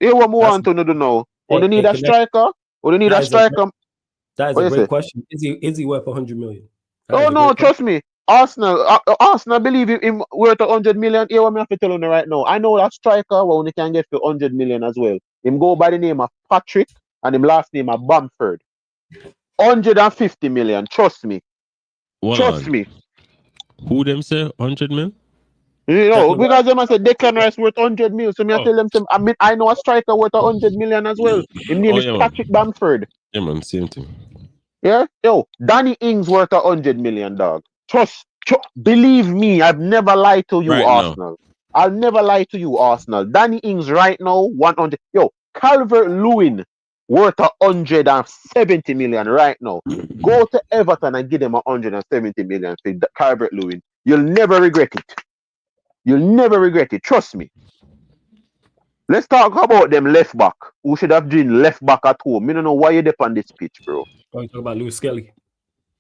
[SPEAKER 2] Here what we want to know. Or they need a striker? Or they need a striker?
[SPEAKER 1] That is a great question. Is he worth $100 million?
[SPEAKER 2] Oh no, trust me. Arsenal, believe him worth $100 million. Here what I have to tell you right now. I know that striker well, only can get for $100 million as well. Him go by the name of Patrick and him last name of Bamford. $150 million. Trust me. Trust me.
[SPEAKER 3] Who them say 100 million?
[SPEAKER 2] You know, because them say Declan Rice worth 100 million. So me I tell them some, I know a striker worth 100 million as well. His name is Patrick Bamford.
[SPEAKER 3] Yeah, man, same thing.
[SPEAKER 2] Yeah, yo, Danny Ings worth $100 million, dog. Believe me, I've never lied to you, right Arsenal. Now. I'll never lie to you, Arsenal. Danny Ings right now 100. Yo, Calvert-Lewin worth $170 million right now. Go to Everton and give them $170 million for Calvert-Lewin. You'll never regret it. You'll never regret it. Trust me. Let's talk about them left back who should have been left back at home. I don't know why you're there on this pitch, bro.
[SPEAKER 1] Oh, you talking about Lewis Skelly?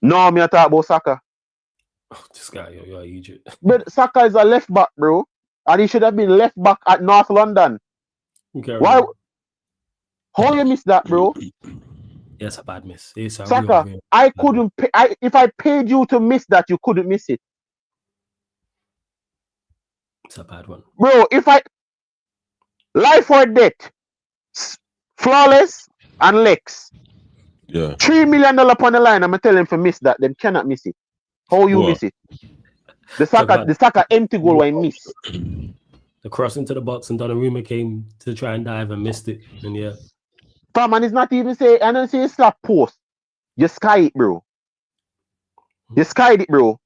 [SPEAKER 2] No, me I talk about Saka.
[SPEAKER 1] Oh, this guy, you're Egypt.
[SPEAKER 2] But Saka is a left back, bro. And he should have been left back at North London.
[SPEAKER 1] Okay,
[SPEAKER 2] why? How you miss that, bro?
[SPEAKER 1] Yes, a bad miss. It's a
[SPEAKER 2] Saka, I couldn't pay. If I paid you to miss that, you couldn't miss it.
[SPEAKER 1] It's a bad one.
[SPEAKER 2] Bro, if I... Life or death. Flawless and Lex.
[SPEAKER 3] Yeah.
[SPEAKER 2] $3 million upon the line. I'm going to tell them to miss that. Them cannot miss it. How you miss it? The Saka empty goal when miss.
[SPEAKER 1] The cross into the box and Donnarumma came to try and dive and missed it. And yeah.
[SPEAKER 2] Fam, and it's not even say, I don't say slap post. You sky it, bro. You skied it, bro.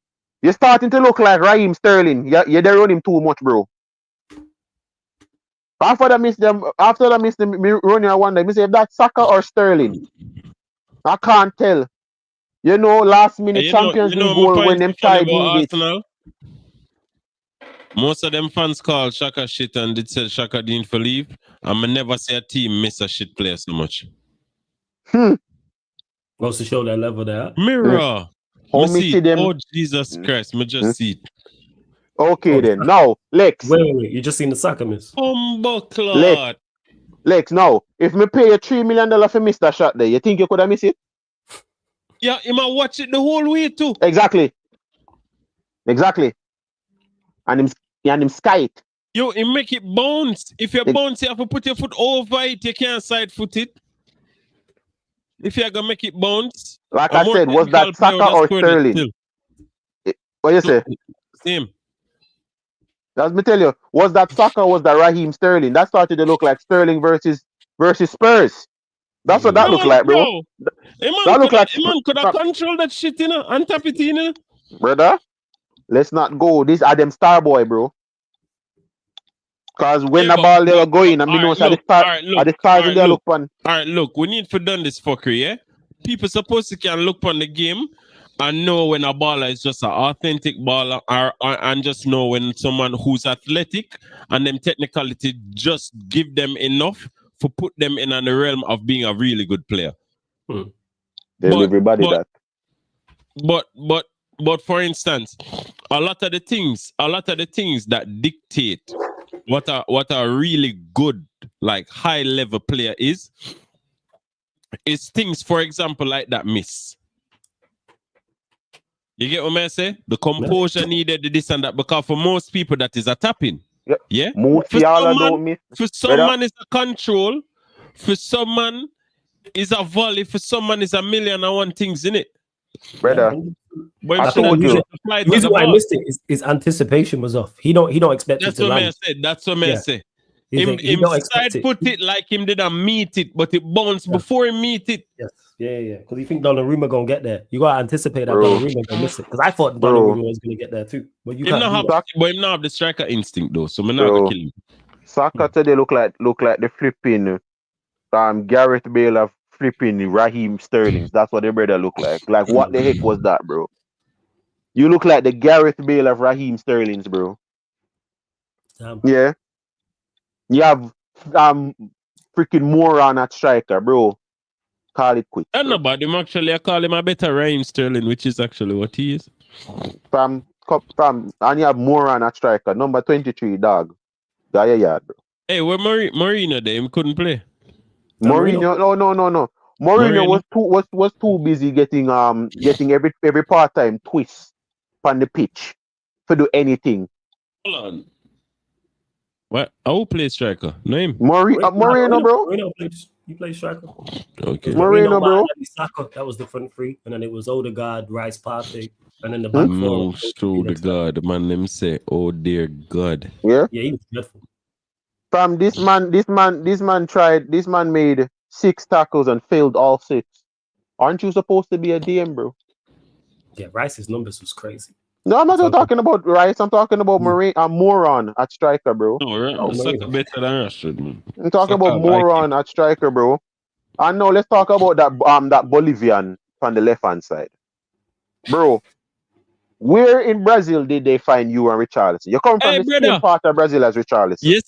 [SPEAKER 2] You're starting to look like Raheem Sterling. You're there running too much, bro. After that miss them, me running, I wonder, me say if that's Saka or Sterling. I can't tell. You know, last minute
[SPEAKER 3] You
[SPEAKER 2] Champions
[SPEAKER 3] know
[SPEAKER 2] League
[SPEAKER 3] my
[SPEAKER 2] goal
[SPEAKER 3] point
[SPEAKER 2] when them
[SPEAKER 3] funny
[SPEAKER 2] tried do
[SPEAKER 3] about
[SPEAKER 2] this.
[SPEAKER 3] Arsenal. Most of them fans call Saka shit and they said Saka didn't for leave. And I never see a team miss a shit player so much.
[SPEAKER 1] Goes to show that level there.
[SPEAKER 3] Mirror.
[SPEAKER 2] How
[SPEAKER 3] Me
[SPEAKER 2] me
[SPEAKER 3] see
[SPEAKER 2] see
[SPEAKER 3] it.
[SPEAKER 2] them?
[SPEAKER 3] Oh Jesus Christ, me just see it.
[SPEAKER 2] Okay
[SPEAKER 1] Oh,
[SPEAKER 2] then. Now, Lex.
[SPEAKER 1] Wait. You just seen the Saka miss?
[SPEAKER 3] Humbuckler.
[SPEAKER 2] Lex, now, if me pay you $3 million for miss that shot there, you think you could have missed it?
[SPEAKER 3] Yeah, you might watch it the whole way too.
[SPEAKER 2] Exactly. And him sky it.
[SPEAKER 3] Yo, it make it bounce. If you bounce, you have to put your foot over it. You can't side foot it. If you're gonna make it bounce.
[SPEAKER 2] Like I said, was that Saka or Sterling? What you say?
[SPEAKER 3] Same.
[SPEAKER 2] Let me tell you, was that Saka or was that Raheem Sterling? That started to look like Sterling versus Spurs. That's what that looked like, bro.
[SPEAKER 3] That looked like man could have controlled that shit, you know, and tap it in, you know.
[SPEAKER 2] Brother, let's not go. These are them star boy, bro. Because when the ball they were going, and me know the stars in there look fun.
[SPEAKER 3] Alright, look, we need to done this fuckery, yeah? People supposed to can look on the game and know when a baller is just an authentic baller and just know when someone who's athletic and them technicality just give them enough for put them in the realm of being a really good player.
[SPEAKER 2] Everybody that.
[SPEAKER 3] But for instance, a lot of the things that dictate what a really good, like high level player is things, for example, like that miss. You get what I say? The composure needed, this and that, because for most people that is a tapping. Yeah. For some man is a control, for some man is a volley, for some man is a million and one things in it.
[SPEAKER 2] Brother.
[SPEAKER 1] But I think the reason why I missed it is his anticipation was off. He don't expect it to land.
[SPEAKER 3] That's what I say. Him side put it like him didn't meet it, but it bounced before he meet it.
[SPEAKER 1] Yes. Yeah. Because you think Donnarumma gonna get there. You gotta anticipate that Donnarumma gonna miss it. Because I thought Donnarumma was gonna get there too. But you can't
[SPEAKER 3] him not have the striker instinct though, so I'm not gonna kill him.
[SPEAKER 2] Saka today look like the flipping Gareth Bale of flipping Raheem Sterling. That's what the brother look like. Like what the heck was that, bro? You look like the Gareth Bale of Raheem Sterling's, bro.
[SPEAKER 1] Damn.
[SPEAKER 2] Yeah. You have freaking moron at striker, bro. Call it quick.
[SPEAKER 3] And nobody actually I call him a better Raheem Sterling, which is actually what he is.
[SPEAKER 2] And you have moron at striker, number 23, dog. Guy yard, bro.
[SPEAKER 3] Hey, where Mourinho there? He couldn't play.
[SPEAKER 2] Mourinho, no. Mourinho was too busy getting every part-time twist on the pitch to do anything.
[SPEAKER 3] Hold on. What? Who plays striker? Name?
[SPEAKER 2] Mourinho, bro.
[SPEAKER 1] He plays striker.
[SPEAKER 3] Okay.
[SPEAKER 2] Mourinho, bro.
[SPEAKER 1] Saka, that was the front three, and then it was Odegaard, Rice, Partey, and then the back four.
[SPEAKER 3] Odegaard, man, them say, oh dear God.
[SPEAKER 2] Yeah,
[SPEAKER 1] he was dreadful.
[SPEAKER 2] Fam, this man made 6 tackles and failed all 6. Aren't you supposed to be a DM, bro?
[SPEAKER 1] Yeah, Rice's numbers was crazy.
[SPEAKER 2] No, I'm not talking about Rice. I'm talking about moron at striker, bro.
[SPEAKER 3] No, Saka better than Rashford, man.
[SPEAKER 2] I'm talking about moron at striker, bro. And now let's talk about that Bolivian from the left-hand side. Bro, where in Brazil did they find you and Richarlison? You come from the same part of Brazil as Richarlison.
[SPEAKER 3] You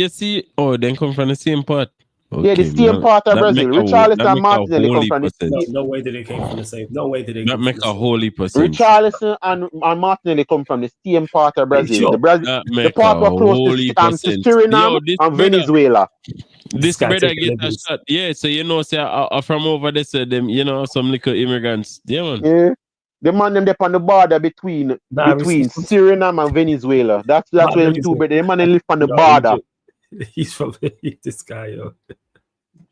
[SPEAKER 3] see. Oh, they come from the same part.
[SPEAKER 2] Okay, yeah, the same part of Brazil. Richarlison and Martinelli come from the
[SPEAKER 1] same. No way did they came from the same. No way did they.
[SPEAKER 3] That make a holy percent.
[SPEAKER 2] Richarlison and Martinelli come from the same part of Brazil.
[SPEAKER 3] Sure.
[SPEAKER 2] The part were close to Suriname and Venezuela.
[SPEAKER 3] This brother get a shot. Yeah, so you know, say from over there, so them, you know, some little immigrants. Yeah, man.
[SPEAKER 2] Yeah. The man them on the border between Suriname and Venezuela. That's where them two, but the man live on the border.
[SPEAKER 1] He's from this guy, yo.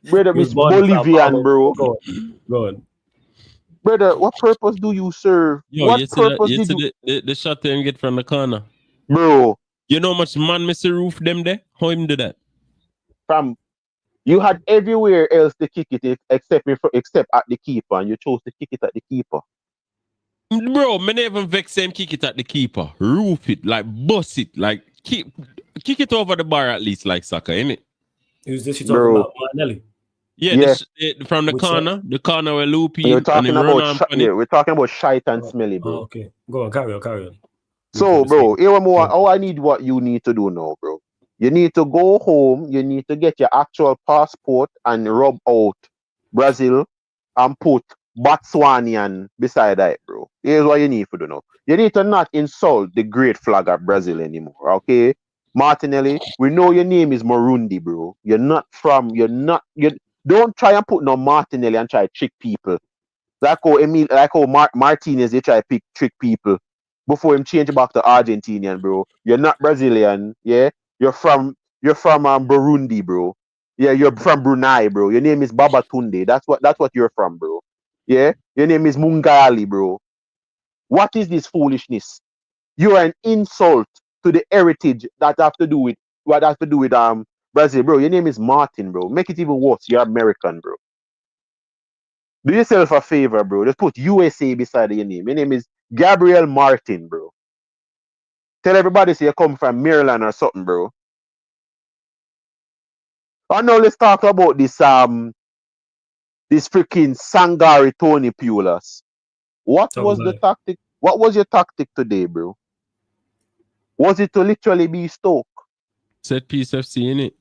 [SPEAKER 2] Brother, it's Bolivian, bro.
[SPEAKER 1] Go on.
[SPEAKER 2] Brother, what purpose do you serve?
[SPEAKER 3] Yo,
[SPEAKER 2] what purpose did you...
[SPEAKER 3] The shot them get from the corner.
[SPEAKER 2] Bro.
[SPEAKER 3] You know how much man Mr. Roof them there? How him do that?
[SPEAKER 2] You had everywhere else to kick it except at the keeper, and you chose to kick it at the keeper.
[SPEAKER 3] Bro, me never vex him kick it at the keeper. Roof it, like bust it, like kick it over the bar at least, like Saka, innit?
[SPEAKER 1] Who's this you talking about? Martinelli?
[SPEAKER 3] Yeah,
[SPEAKER 2] Yeah.
[SPEAKER 3] from the
[SPEAKER 1] Which side?
[SPEAKER 3] corner where Loopy
[SPEAKER 2] We're
[SPEAKER 3] and
[SPEAKER 2] talking
[SPEAKER 3] him run
[SPEAKER 2] about
[SPEAKER 3] on funny.
[SPEAKER 2] we're talking about shite and smelly,
[SPEAKER 1] Oh,
[SPEAKER 2] bro.
[SPEAKER 1] okay. Go on, carry on. Move
[SPEAKER 2] So,
[SPEAKER 1] through the
[SPEAKER 2] bro,
[SPEAKER 1] stadium.
[SPEAKER 2] here more.
[SPEAKER 1] Okay.
[SPEAKER 2] Oh, I need what you need to do now, bro. You need to go home. You need to get your actual passport and rub out Brazil and put Botswanian beside that, bro. Here's what you need to do now. You need to not insult the great flag of Brazil anymore, okay? Martinelli, we know your name is Marundi, bro. You don't try and put no Martinelli and try to trick people. Like how Martinez, they try to trick people before him change back to Argentinian, bro. You're not Brazilian, yeah. You're from Burundi, bro. Yeah, you're from Brunei, bro. Your name is Babatunde. That's what you're from, bro. Yeah, your name is Mungali, bro. What is this foolishness? You're an insult to the heritage that have to do with Brazil, bro. Your name is Martin, bro. Make it even worse. You're American, bro. Do yourself a favor, bro. Just put USA beside your name. Your name is Gabriel Martin, bro. Tell everybody say you come from Maryland or something, bro. And now let's talk about this freaking Sangari Tony Pulis. What
[SPEAKER 1] Talk
[SPEAKER 2] was
[SPEAKER 1] about
[SPEAKER 2] the
[SPEAKER 1] it.
[SPEAKER 2] tactic? What was your tactic today, bro? Was it to literally be Stoke?
[SPEAKER 3] Set piece FC in it.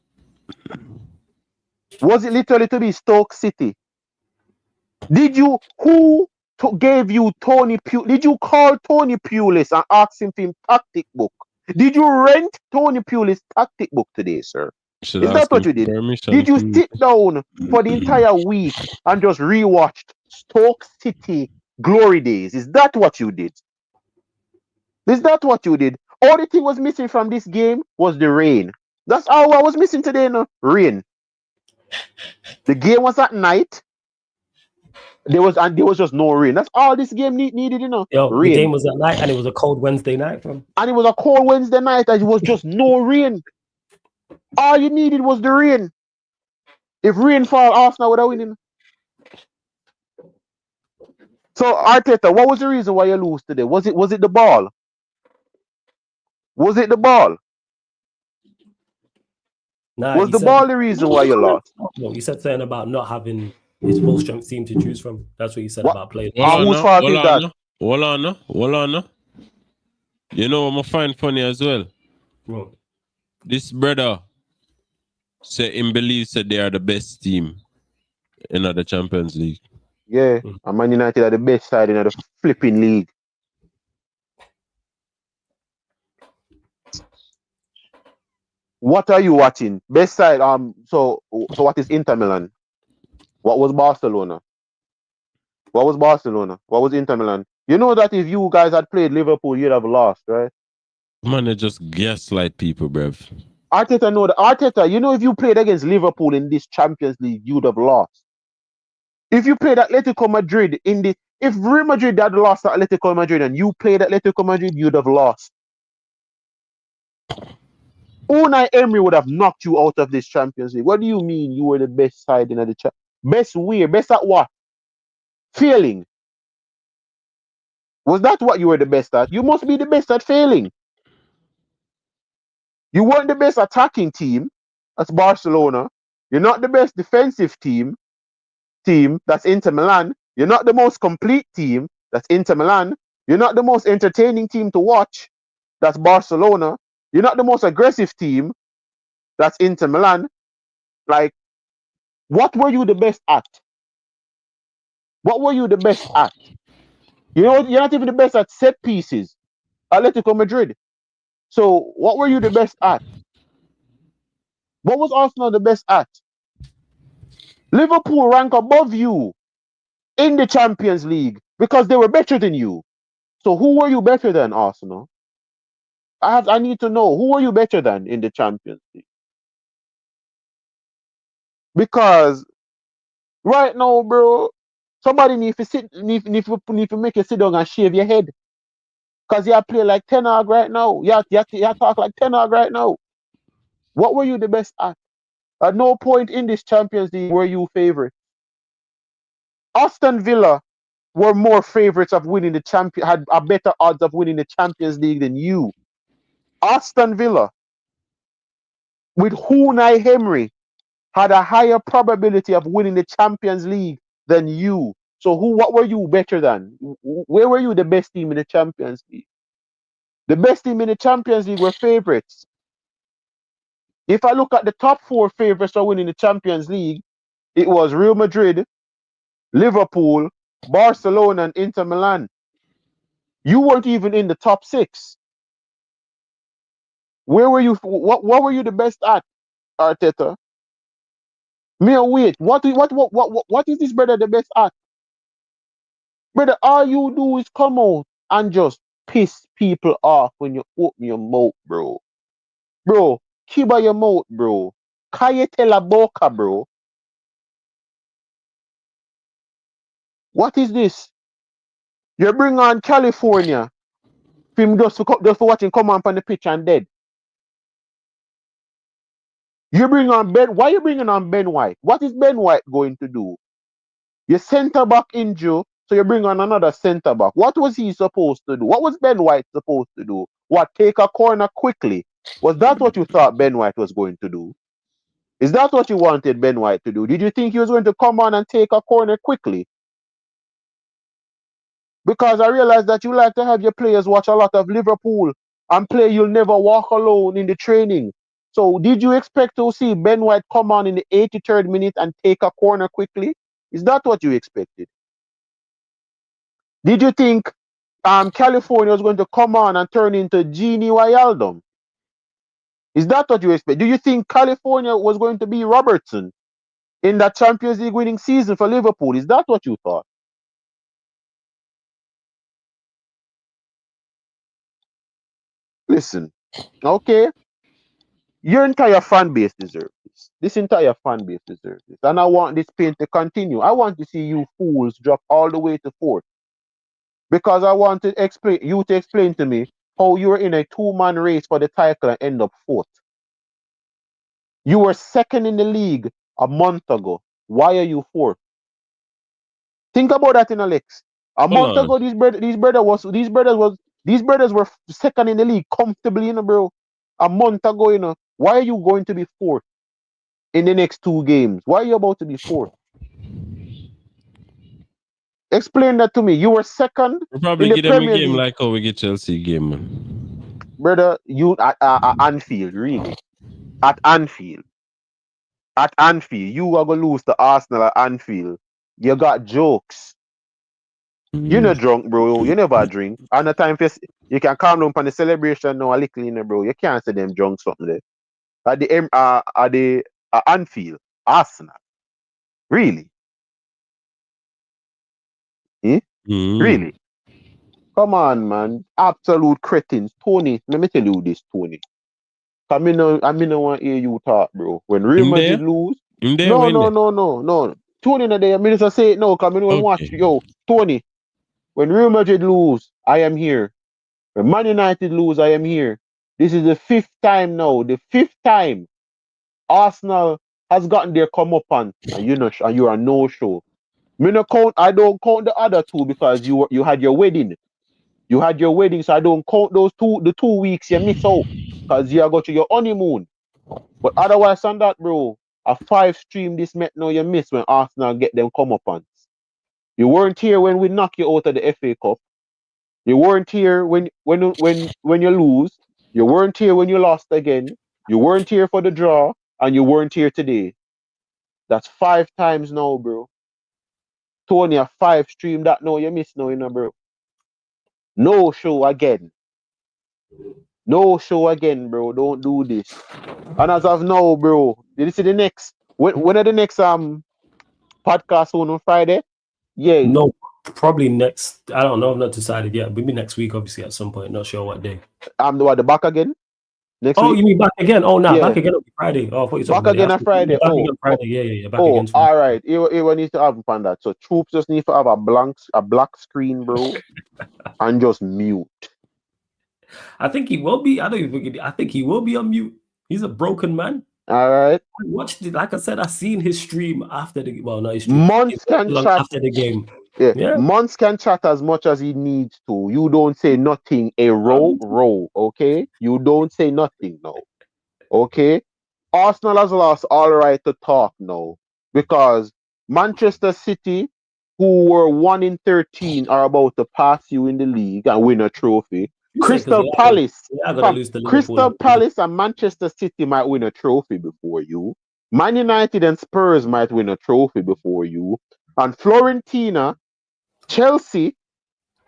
[SPEAKER 2] Was it literally to be Stoke City? Who gave you Tony Pulis? Did you call Tony Pulis and ask him for his tactic book? Did you rent Tony Pulis' tactic book today, sir?
[SPEAKER 3] Should
[SPEAKER 2] Is that
[SPEAKER 3] ask him
[SPEAKER 2] what you
[SPEAKER 3] for
[SPEAKER 2] did?
[SPEAKER 3] permission.
[SPEAKER 2] Did you sit down for the entire week and just rewatched Stoke City glory days? Is that what you did? Is that what you did? All the thing was missing from this game was the rain. That's all I was missing today, no? Rain. The game was at night. There was just no rain. That's all this game needed,
[SPEAKER 1] Yo, the
[SPEAKER 2] rain.
[SPEAKER 1] game was at night and it was a cold Wednesday night, fam.
[SPEAKER 2] And it was a cold Wednesday night and it was just no rain. All you needed was the rain. If rain fall, Arsenal would have winning. So Arteta, what was the reason why you lose today? Was it the ball? Was it the ball?
[SPEAKER 1] Nah,
[SPEAKER 2] Was
[SPEAKER 1] he
[SPEAKER 2] the
[SPEAKER 1] said
[SPEAKER 2] ball the reason why you lost?
[SPEAKER 1] no, he said something about not having his full strength team to choose from. That's what he said
[SPEAKER 2] What?
[SPEAKER 1] about playing.
[SPEAKER 2] Whose fault is that?
[SPEAKER 3] Hold on. You know what I find funny as well?
[SPEAKER 1] Bro.
[SPEAKER 3] This brother say him believes that they are the best team in the Champions League.
[SPEAKER 2] Yeah, and Man United are the best side in the flipping league. What are you watching? Best side. So what is Inter Milan? What was Barcelona? What was Barcelona? What was Inter Milan? You know that if you guys had played Liverpool, you'd have lost, right?
[SPEAKER 3] Man, they just gaslight people, bruv.
[SPEAKER 2] Arteta, you know if you played against Liverpool in this Champions League, you'd have lost. If you played Atletico Madrid if Real Madrid had lost to Atletico Madrid and you played Atletico Madrid, you'd have lost. Unai Emery would have knocked you out of this Champions League. What do you mean you were the best side in the best where? Best at what? Failing. Was that what you were the best at? You must be the best at failing. You weren't the best attacking team. That's Barcelona. You're not the best defensive team. That's Inter Milan. You're not the most complete team. That's Inter Milan. You're not the most entertaining team to watch. That's Barcelona. You're not the most aggressive team. That's Inter Milan. Like, what were you the best at? What were you the best at? You know, you're not even the best at set pieces. Atletico Madrid. So, what were you the best at? What was Arsenal the best at? Liverpool rank above you in the Champions League because they were better than you. So, who were you better than, Arsenal? I need to know, who are you better than in the Champions League? Because right now, bro, somebody need to make you sit down and shave your head. Because you play like Ten Hag right now. You talk like Ten Hag right now. What were you the best at? At no point in this Champions League were you favorite. Aston Villa were more favorites of winning the champion, had a better odds of winning the Champions League than you. Aston Villa with Unai Emery had a higher probability of winning the Champions League than you. So what were you better than? Where were you the best team in the Champions League? The best team in the Champions League were favorites. If I look at the top 4 favorites for winning the Champions League, it was Real Madrid, Liverpool, Barcelona, and Inter Milan. You weren't even in the top 6. Where were you? What were you the best at, Arteta? Wait. What is this brother the best at? Brother, all you do is come out and just piss people off when you open your mouth, bro. Bro, keep your mouth, bro. Cállate la boca, bro. What is this? You bring on California, film just for watching come on the pitch and dead. You bring on Ben. Why are you bringing on Ben White? What is Ben White going to do? Your centre back injured, so you bring on another centre back. What was he supposed to do? What was Ben White supposed to do? What, take a corner quickly? Was that what you thought Ben White was going to do? Is that what you wanted Ben White to do? Did you think he was going to come on and take a corner quickly? Because I realize that you like to have your players watch a lot of Liverpool and play You'll Never Walk Alone in the training. So did you expect to see Ben White come on in the 83rd minute and take a corner quickly? Is that what you expected? Did you think California was going to come on and turn into Genie Wijnaldum? Is that what you expect? Do you think California was going to be Robertson in that Champions League winning season for Liverpool? Is that what you thought? Listen, okay? Your entire fan base deserves this. This entire fan base deserves this. And I want this pain to continue. I want to see you fools drop all the way to 4th. Because I want to explain to me how you were in a 2-man race for the title and end up 4th. You were 2nd in the league a month ago. Why are you 4th? Think about that, in Alex. A month ago, these brothers were 2nd in the league comfortably, bro. A month ago, why are you going to be 4th in the next 2 games? Why are you about to be 4th? Explain that to me. You were 2nd
[SPEAKER 3] We'll probably
[SPEAKER 2] in the
[SPEAKER 3] get them a
[SPEAKER 2] Premier
[SPEAKER 3] game
[SPEAKER 2] League.
[SPEAKER 3] like how we get Chelsea game, man.
[SPEAKER 2] Brother, you at Anfield, really. At Anfield. At Anfield. You are going to lose to Arsenal at Anfield. You got jokes. You're not drunk, bro. You never drink. And the time you can calm down on the celebration now a little, bro. You can't say them drunk something there. At the Anfield, Arsenal. Really? Really? Come on, man. Absolute cretins. Tony, let me tell you this, Tony. I mean, no want to hear you talk, bro. When Real Madrid lose, no. Tony, in there, minister say it now. Come in and watch. Yo, Tony. When Real Madrid lose, I am here. When Man United lose, I am here. This is the 5th time now. The 5th time Arsenal has gotten their comeuppance, and you are no show. I don't count the other 2 because you had your wedding. You had your wedding, so I don't count the 2 weeks you miss out because you are going to your honeymoon. But otherwise than that, bro, a 5 stream this met now you miss when Arsenal get them comeuppance. You weren't here when we knock you out of the FA Cup. You weren't here when you lose. You weren't here when you lost again. You weren't here for the draw, and you weren't here today. That's 5 times now, bro. Tony, a 5 stream that now you miss now, bro. No show again. No show again, bro. Don't do this. And as of now, bro, did you see the next? When are the next podcast on Friday? Yeah.
[SPEAKER 1] No, probably next. I don't know. I've not decided yet. Maybe next week, obviously, at some point. Not sure what day.
[SPEAKER 2] The back again? Next week?
[SPEAKER 1] You mean back again? Oh, no, back again on Friday. Oh, I thought you
[SPEAKER 2] back again on Friday.
[SPEAKER 1] Back again Friday. Yeah. Back again.
[SPEAKER 2] All right. You need to have fun that. So Troops just need to have a black screen, bro, and just mute.
[SPEAKER 1] I think he will be. I think he will be on mute. He's a broken man.
[SPEAKER 2] All right.
[SPEAKER 1] I watched it. Like I said, I seen his stream after the. Well, no, his stream.
[SPEAKER 2] Months can chat
[SPEAKER 1] after the game.
[SPEAKER 2] Yeah. Months can chat as much as he needs to. You don't say nothing. A row. Okay. You don't say nothing now. Okay. Arsenal has lost all right to talk now because Manchester City, who were 1-13, are about to pass you in the league and win a trophy.
[SPEAKER 1] You say because
[SPEAKER 2] Crystal Palace,
[SPEAKER 1] they are gonna lose to
[SPEAKER 2] Crystal
[SPEAKER 1] Liverpool.
[SPEAKER 2] Palace and Manchester City might win a trophy before you. Man United and Spurs might win a trophy before you. And Florentina, Chelsea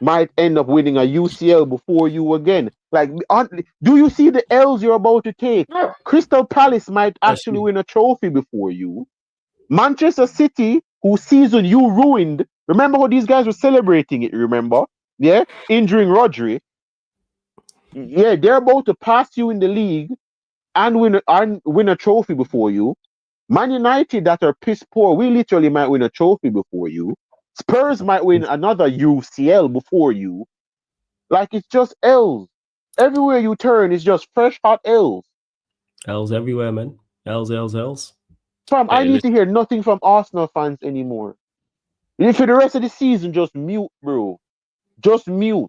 [SPEAKER 2] might end up winning a UCL before you again. Like, do you see the L's you're about to take? Crystal Palace might actually win a trophy before you. Manchester City, whose season you ruined, remember how these guys were celebrating it, remember? Yeah? Injuring Rodri. Yeah, they're about to pass you in the league and win a trophy before you. Man United, that are piss poor, we literally might win a trophy before you. Spurs might win another UCL before you. Like, it's just L's. Everywhere you turn, it's just fresh hot L's.
[SPEAKER 1] L's everywhere, man. L's.
[SPEAKER 2] Fam, I need to hear nothing from Arsenal fans anymore. And for the rest of the season, just mute, bro. Just mute.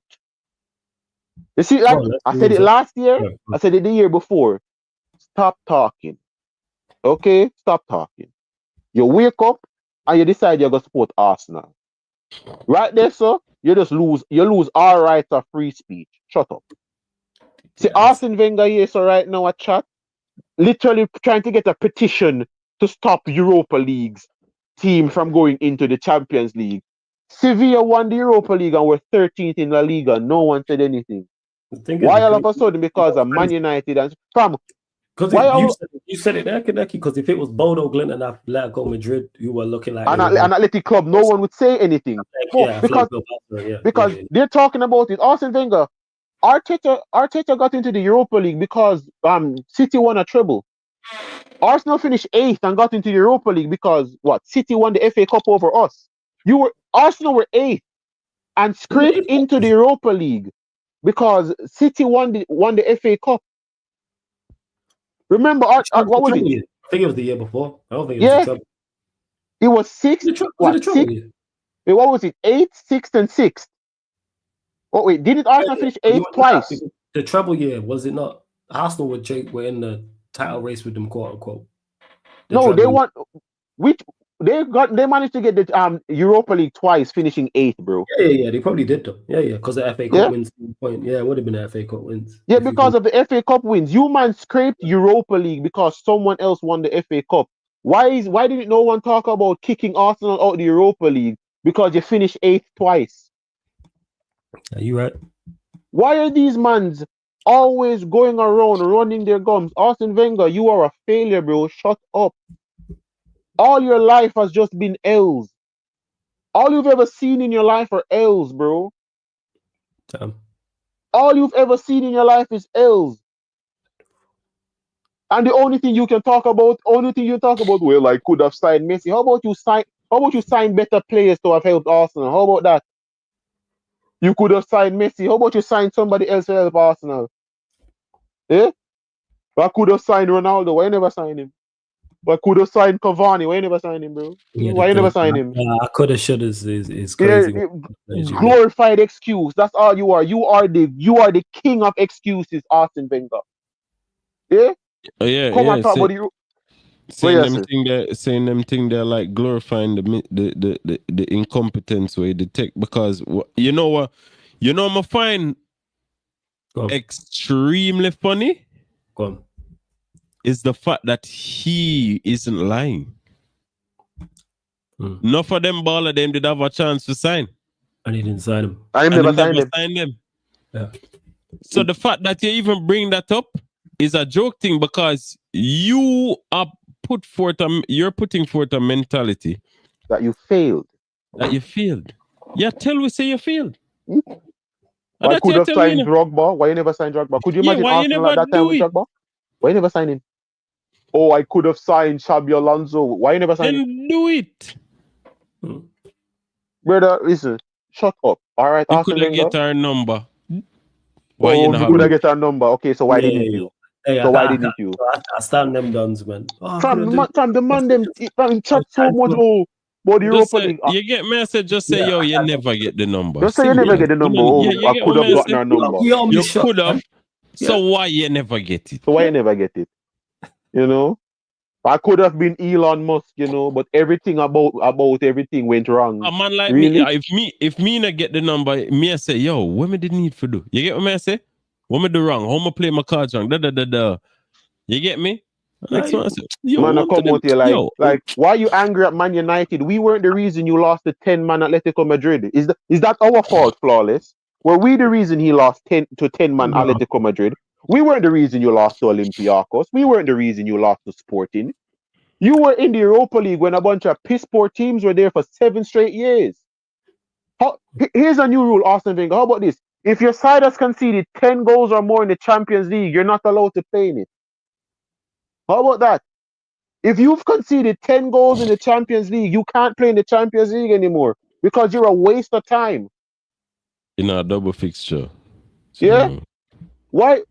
[SPEAKER 2] You see, like I said it last year, I said it the year before. Stop talking. Okay? Stop talking. You wake up and you decide you're gonna support Arsenal. Right there, sir, you lose all rights of free speech. Shut up. See, Arsene Wenger here, so right now a chat, literally trying to get a petition to stop Europa League's team from going into the Champions League. Sevilla won the Europa League and were 13th in La Liga. No one said anything. Why all of a sudden? Because of Man United and fam.
[SPEAKER 1] Because you said it there, Kaneki, because if it was Bodo Glint and Atletico Madrid, you were looking like
[SPEAKER 2] an athletic club, no one would say anything. Because they're talking about it. Arsene Wenger, Arteta got into the Europa League because City won a treble. Arsenal finished 8th and got into the Europa League because City won the FA Cup over us. Arsenal were 8th and scraped into the Europa League because City won the FA Cup. Remember, what was it?
[SPEAKER 1] I think it was the year before. I don't think it was the trouble.
[SPEAKER 2] It was 6th. What was it? 8th, 6th, and 6th. Oh wait, didn't Arsenal finish 8th twice?
[SPEAKER 1] The treble year, was it not? Arsenal were in the title race with them, quote unquote.
[SPEAKER 2] No, they won. They managed to get the Europa League twice, finishing 8th, bro.
[SPEAKER 1] Yeah. They probably did though. Yeah, because the FA Cup wins. Yeah, it would have been the FA Cup wins.
[SPEAKER 2] Yeah, because of the FA Cup wins. You man scraped Europa League because someone else won the FA Cup. Why didn't no one talk about kicking Arsenal out of the Europa League because you finished 8th twice?
[SPEAKER 1] Are you right?
[SPEAKER 2] Why are these mans always going around running their gums? Arsene Wenger, you are a failure, bro. Shut up. All your life has just been L's. All you've ever seen in your life are L's, bro.
[SPEAKER 1] Damn.
[SPEAKER 2] All you've ever seen in your life is L's. And the only thing you can talk about, well, I could have signed Messi. How about you sign better players to have helped Arsenal? How about that? You could have signed Messi. How about you sign somebody else to help Arsenal? Eh? I could have signed Ronaldo. Why you never signed him? I could have signed Cavani. Why you never signed him, bro? Why you never signed him?
[SPEAKER 1] I could have, should have is crazy.
[SPEAKER 2] Glorified excuse. That's all you are. You are the king of excuses, Arsene Wenger. Yeah? Come and talk about you.
[SPEAKER 3] Saying them thing they're like glorifying the incompetence way they take, because you know what I find extremely funny is the fact that he isn't lying. Enough of them baller them did have a chance to sign,
[SPEAKER 1] and he didn't sign him.
[SPEAKER 2] I never signed
[SPEAKER 3] them.
[SPEAKER 1] Yeah.
[SPEAKER 3] So the fact that you even bring that up is a joke thing, because you are you're putting forth a mentality
[SPEAKER 2] that you failed.
[SPEAKER 3] Yeah, we say you failed.
[SPEAKER 2] I could have signed Drogba. Why you never signed Drogba? Could you imagine Arsenal at that time with Drogba? Why you never signed him? Oh, I could have signed Xabi Alonso. Why you never signed him?
[SPEAKER 3] Then do it.
[SPEAKER 2] Brother, listen, shut up. All right,
[SPEAKER 3] you could have get our number. Why
[SPEAKER 2] you could have get our number. Okay, so why didn't you? Why didn't you?
[SPEAKER 1] I stand them guns, man.
[SPEAKER 2] From the man them chat so much. But the Europa League.
[SPEAKER 3] You get message, just say, yo, you never get the number.
[SPEAKER 2] Just say you never get the number. I could have gotten our number.
[SPEAKER 3] You could have. So why you never get it?
[SPEAKER 2] So why you never get it? You know? I could have been Elon Musk, you know, but everything about everything went wrong.
[SPEAKER 3] A man like
[SPEAKER 2] Really?
[SPEAKER 3] me, if me not get the number, me I say, yo, what me the need for do? You get what me I say? What me do wrong? How me play my cards wrong? Da. You get me? Next one I say, yo,
[SPEAKER 2] Man, I
[SPEAKER 3] one to
[SPEAKER 2] come
[SPEAKER 3] them,
[SPEAKER 2] out here
[SPEAKER 3] yo,
[SPEAKER 2] like, why are you angry at Man United? We weren't the reason you lost to 10-man Atletico Madrid. Is that our fault, Flawless? Were we the reason he lost 10-man
[SPEAKER 1] No.
[SPEAKER 2] Atletico Madrid? We weren't the reason you lost to Olympiacos. We weren't the reason you lost to Sporting. You were in the Europa League when a bunch of piss poor teams were there for 7 straight years. Here's a new rule, Austin Wenger. How about this? If your side has conceded 10 goals or more in the Champions League, you're not allowed to play in it. How about that? If you've conceded 10 goals in the Champions League, you can't play in the Champions League anymore because you're a waste of time.
[SPEAKER 3] in a double fixture. So,
[SPEAKER 2] Yeah? Why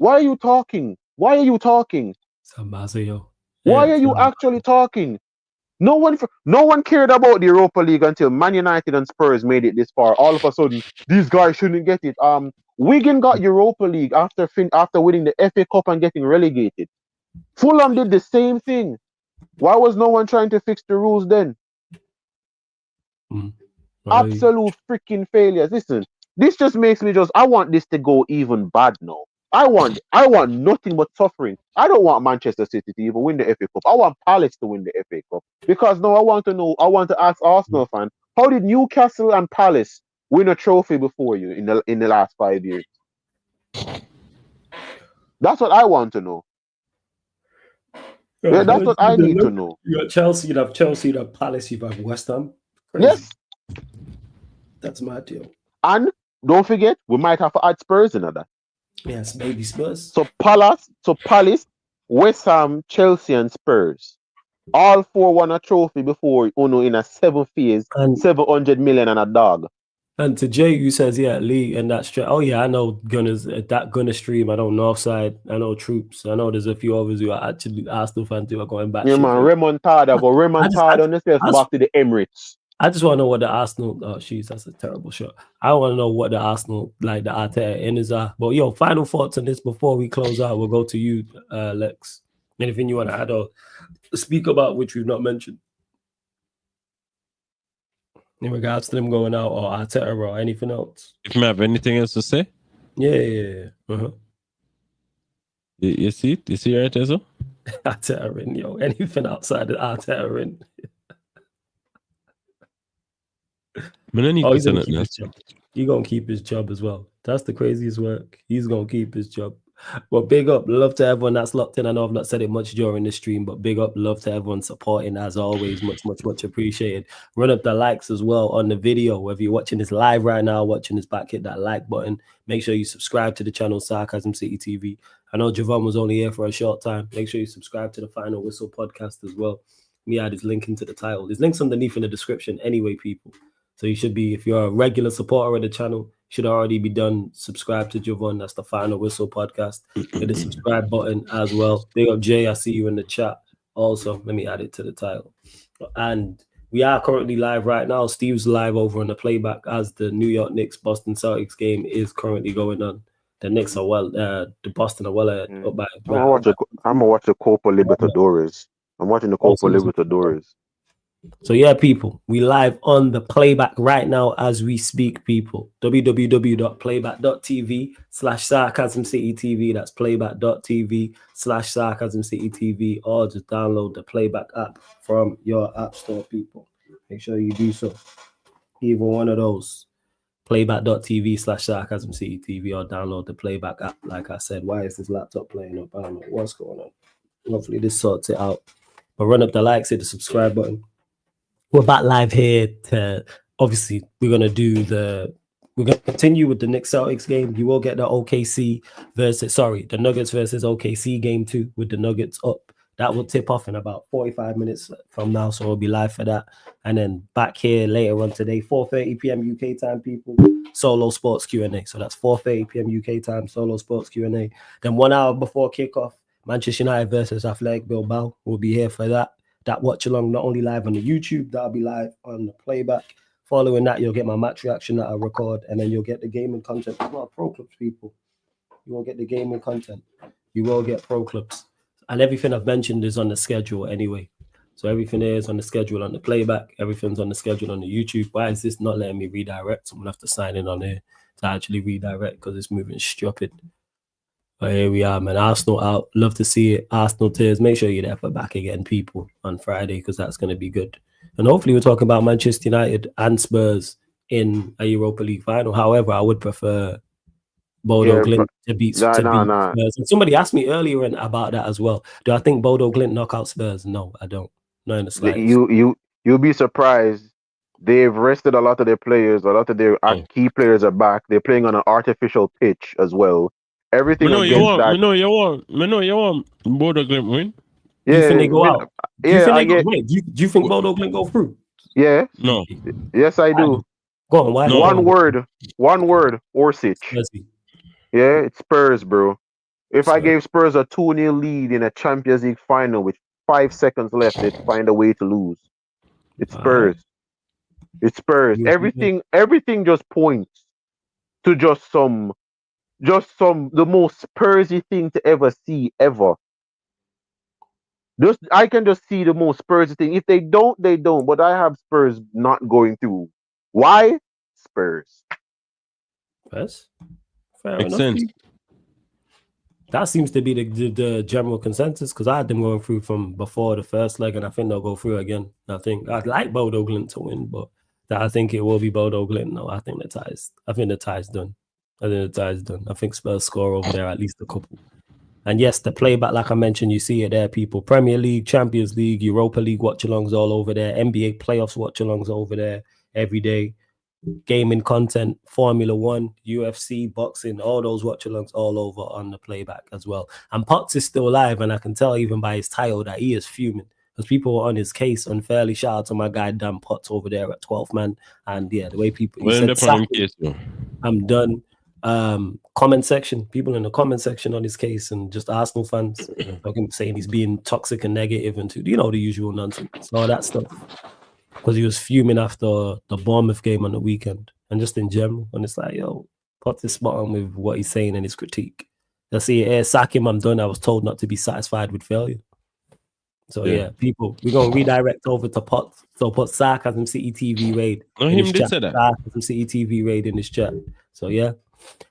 [SPEAKER 2] are you talking? Why are you talking? Why are you actually talking? No one cared about the Europa League until Man United and Spurs made it this far. All of a sudden, these guys shouldn't get it. Wigan got Europa League after winning the FA Cup and getting relegated. Fulham did the same thing. Why was no one trying to fix the rules then? Absolute freaking failures. Listen, this just makes me I want this to go even bad now. I want nothing but suffering. I don't want Manchester City to even win the FA Cup. I want Palace to win the FA Cup. Because now I want to ask Arsenal fan, how did Newcastle and Palace win a trophy before you in the last 5 years? That's what I want to know. Yeah, that's what I need to know.
[SPEAKER 1] You got Chelsea, you'd have Chelsea, you'd have Palace, you'd have West Ham. Crazy.
[SPEAKER 2] Yes.
[SPEAKER 1] That's my deal.
[SPEAKER 2] And don't forget, we might have to add Spurs into that.
[SPEAKER 1] Yes, maybe Spurs.
[SPEAKER 2] So Palace, West Ham, Chelsea, and Spurs. All 4 won a trophy before Uno in a 7th phase,
[SPEAKER 1] And
[SPEAKER 2] 700 million and a dog.
[SPEAKER 1] And to Jay, who says, yeah, Lee and that straight. Oh yeah, I know Gunners, that Gunner stream. I know Northside. I know Troops. I know there's a few others who are actually Arsenal fans who are going back.
[SPEAKER 2] Yeah, man, Remontada on yourself back to the Emirates.
[SPEAKER 1] I just want to know what the Arsenal. Oh, jeez, that's a terrible shot. I want to know what the Arsenal, like the Arteta innings are. But yo, final thoughts on this before we close out. We'll go to you, Lex. Anything you want to add or speak about which we've not mentioned in regards to them going out or Arteta or anything else?
[SPEAKER 3] if you have anything else to say,
[SPEAKER 1] Yeah. Uh-huh.
[SPEAKER 3] You see it? You see right there, so?
[SPEAKER 1] Arteta in, yo. Anything outside of Arteta in. He's gonna keep his job. He's gonna keep his job as well. That's the craziest work. He's gonna keep his job. Well, big up, love to everyone that's locked in. I know I've not said it much during the stream, but big up, love to everyone supporting as always. Much appreciated. Run up the likes as well on the video. Whether you're watching this live right now, watching this back, hit that like button. Make sure you subscribe to the channel Sarcasm City TV. I know Javon was only here for a short time. Make sure you subscribe to the Final Whistle podcast as well. Me add his link into the title. There's links underneath in the description anyway, people. So you should be, if you're a regular supporter of the channel, should already be done. Subscribe to Javon. That's the Final Whistle podcast. Hit the subscribe button as well. Big up Jay. I see you in the chat. Also, let me add it to the title. And we are currently live right now. Steve's live over on the playback as the New York Knicks Boston Celtics game is currently going on. The Knicks are the Boston are well up by.
[SPEAKER 2] I'm gonna watch the Copa Libertadores. I'm watching the Copa Libertadores.
[SPEAKER 1] So yeah, people, we live on the playback right now as we speak, people. www.playback.tv/Sarcasm City TV. That's playback.tv/Sarcasm City TV, or just download the playback app from your app store, people. Make sure you do so. Either one of those. Playback.tv/Sarcasm City TV, or download the playback app. Like I said, why is this laptop playing up? I don't know what's going on. Hopefully this sorts it out. But run up the likes, hit the subscribe button. We're back live here to, obviously, we're going to continue with the Knicks Celtics game. You will get the the Nuggets versus OKC game 2 with the Nuggets up. That will tip off in about 45 minutes from now, so we'll be live for that. And then back here later on today, 4:30 p.m. UK time, people, solo sports Q&A. So that's 4:30 p.m. UK time, solo sports Q&A. Then 1 hour before kickoff, Manchester United versus Athletic Bilbao. We'll be here for that. That watch along, not only live on the YouTube, that'll be live on the playback. Following that, you'll get my match reaction that I record, and then you'll get the gaming content. It's not pro clubs, people. You won't get the gaming content. You will get pro clubs. And everything I've mentioned is on the schedule anyway. So everything is on the schedule on the playback. Everything's on the schedule on the YouTube. Why is this not letting me redirect? So I'm gonna have to sign in on here to actually redirect because it's moving stupid. But here we are, man. Arsenal out. Love to see it. Arsenal tears. Make sure you're there for back again, people, on Friday because that's going to be good. And hopefully we're talking about Manchester United and Spurs in a Europa League final. However, I would prefer Bodo Glint to beat Spurs. And somebody asked me earlier about that as well. Do I think Bodo Glint knock out Spurs? No, I don't. Not in the slightest.
[SPEAKER 2] You'll be surprised. They've rested a lot of their players. A lot of their key players are back. They're playing on an artificial pitch as well. Everything
[SPEAKER 3] I know you want Bodo Glimt win.
[SPEAKER 1] Yeah, do you think they go out? Do you think Bodo Glimt go through?
[SPEAKER 2] Yeah.
[SPEAKER 3] No.
[SPEAKER 2] Yes, I do.
[SPEAKER 1] Go on. Why?
[SPEAKER 2] No. One word. Orsic. Yeah, it's Spurs, bro. If I gave Spurs a 2-0 lead in a Champions League final with 5 seconds left, they'd find a way to lose. It's Spurs. It's Spurs. Everything just points to just the most Spursy thing to ever see ever. I can just see the most Spursy thing. If they don't, they don't. But I have Spurs not going through. Why? Spurs.
[SPEAKER 1] Yes. Fair
[SPEAKER 3] Makes
[SPEAKER 1] enough.
[SPEAKER 3] sense.
[SPEAKER 1] That seems to be the general consensus because I had them going through from before the first leg, and I think they'll go through again. I think I'd like Bodo Glimt to win, but I think it will be Bodo Glimt. No, I think the tie's done. I think Spurs score over there at least a couple. And yes, the playback, like I mentioned, you see it there, people. Premier League, Champions League, Europa League watch-alongs all over there. NBA playoffs watch-alongs over there every day. Gaming content, Formula 1, UFC, boxing, all those watch-alongs all over on the playback as well. And Potts is still live, and I can tell even by his title that he is fuming because people were on his case unfairly. Shout out to my guy Dan Potts over there at 12th man. And yeah, the way people I'm done. Comment section, people in the comment section on his case, and just Arsenal fans saying he's being toxic and negative and the usual nonsense, all that stuff. Because he was fuming after the Bournemouth game on the weekend and just in general. And it's like, yo, Potts is spot on with what he's saying and his critique. They'll see, sack him, I'm done. I was told not to be satisfied with failure. So yeah, people, we're going to redirect over to Potts. So put sarcasm CETV raid.
[SPEAKER 3] No, him did say that.
[SPEAKER 1] Sarcasm CETV raid in this chat. So yeah.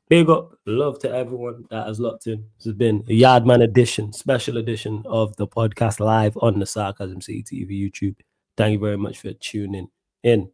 [SPEAKER 1] Big up, love to everyone that has locked in. This has been a Yardman edition, special edition of the podcast live on the Sarcasm CTV YouTube. Thank you very much for tuning in.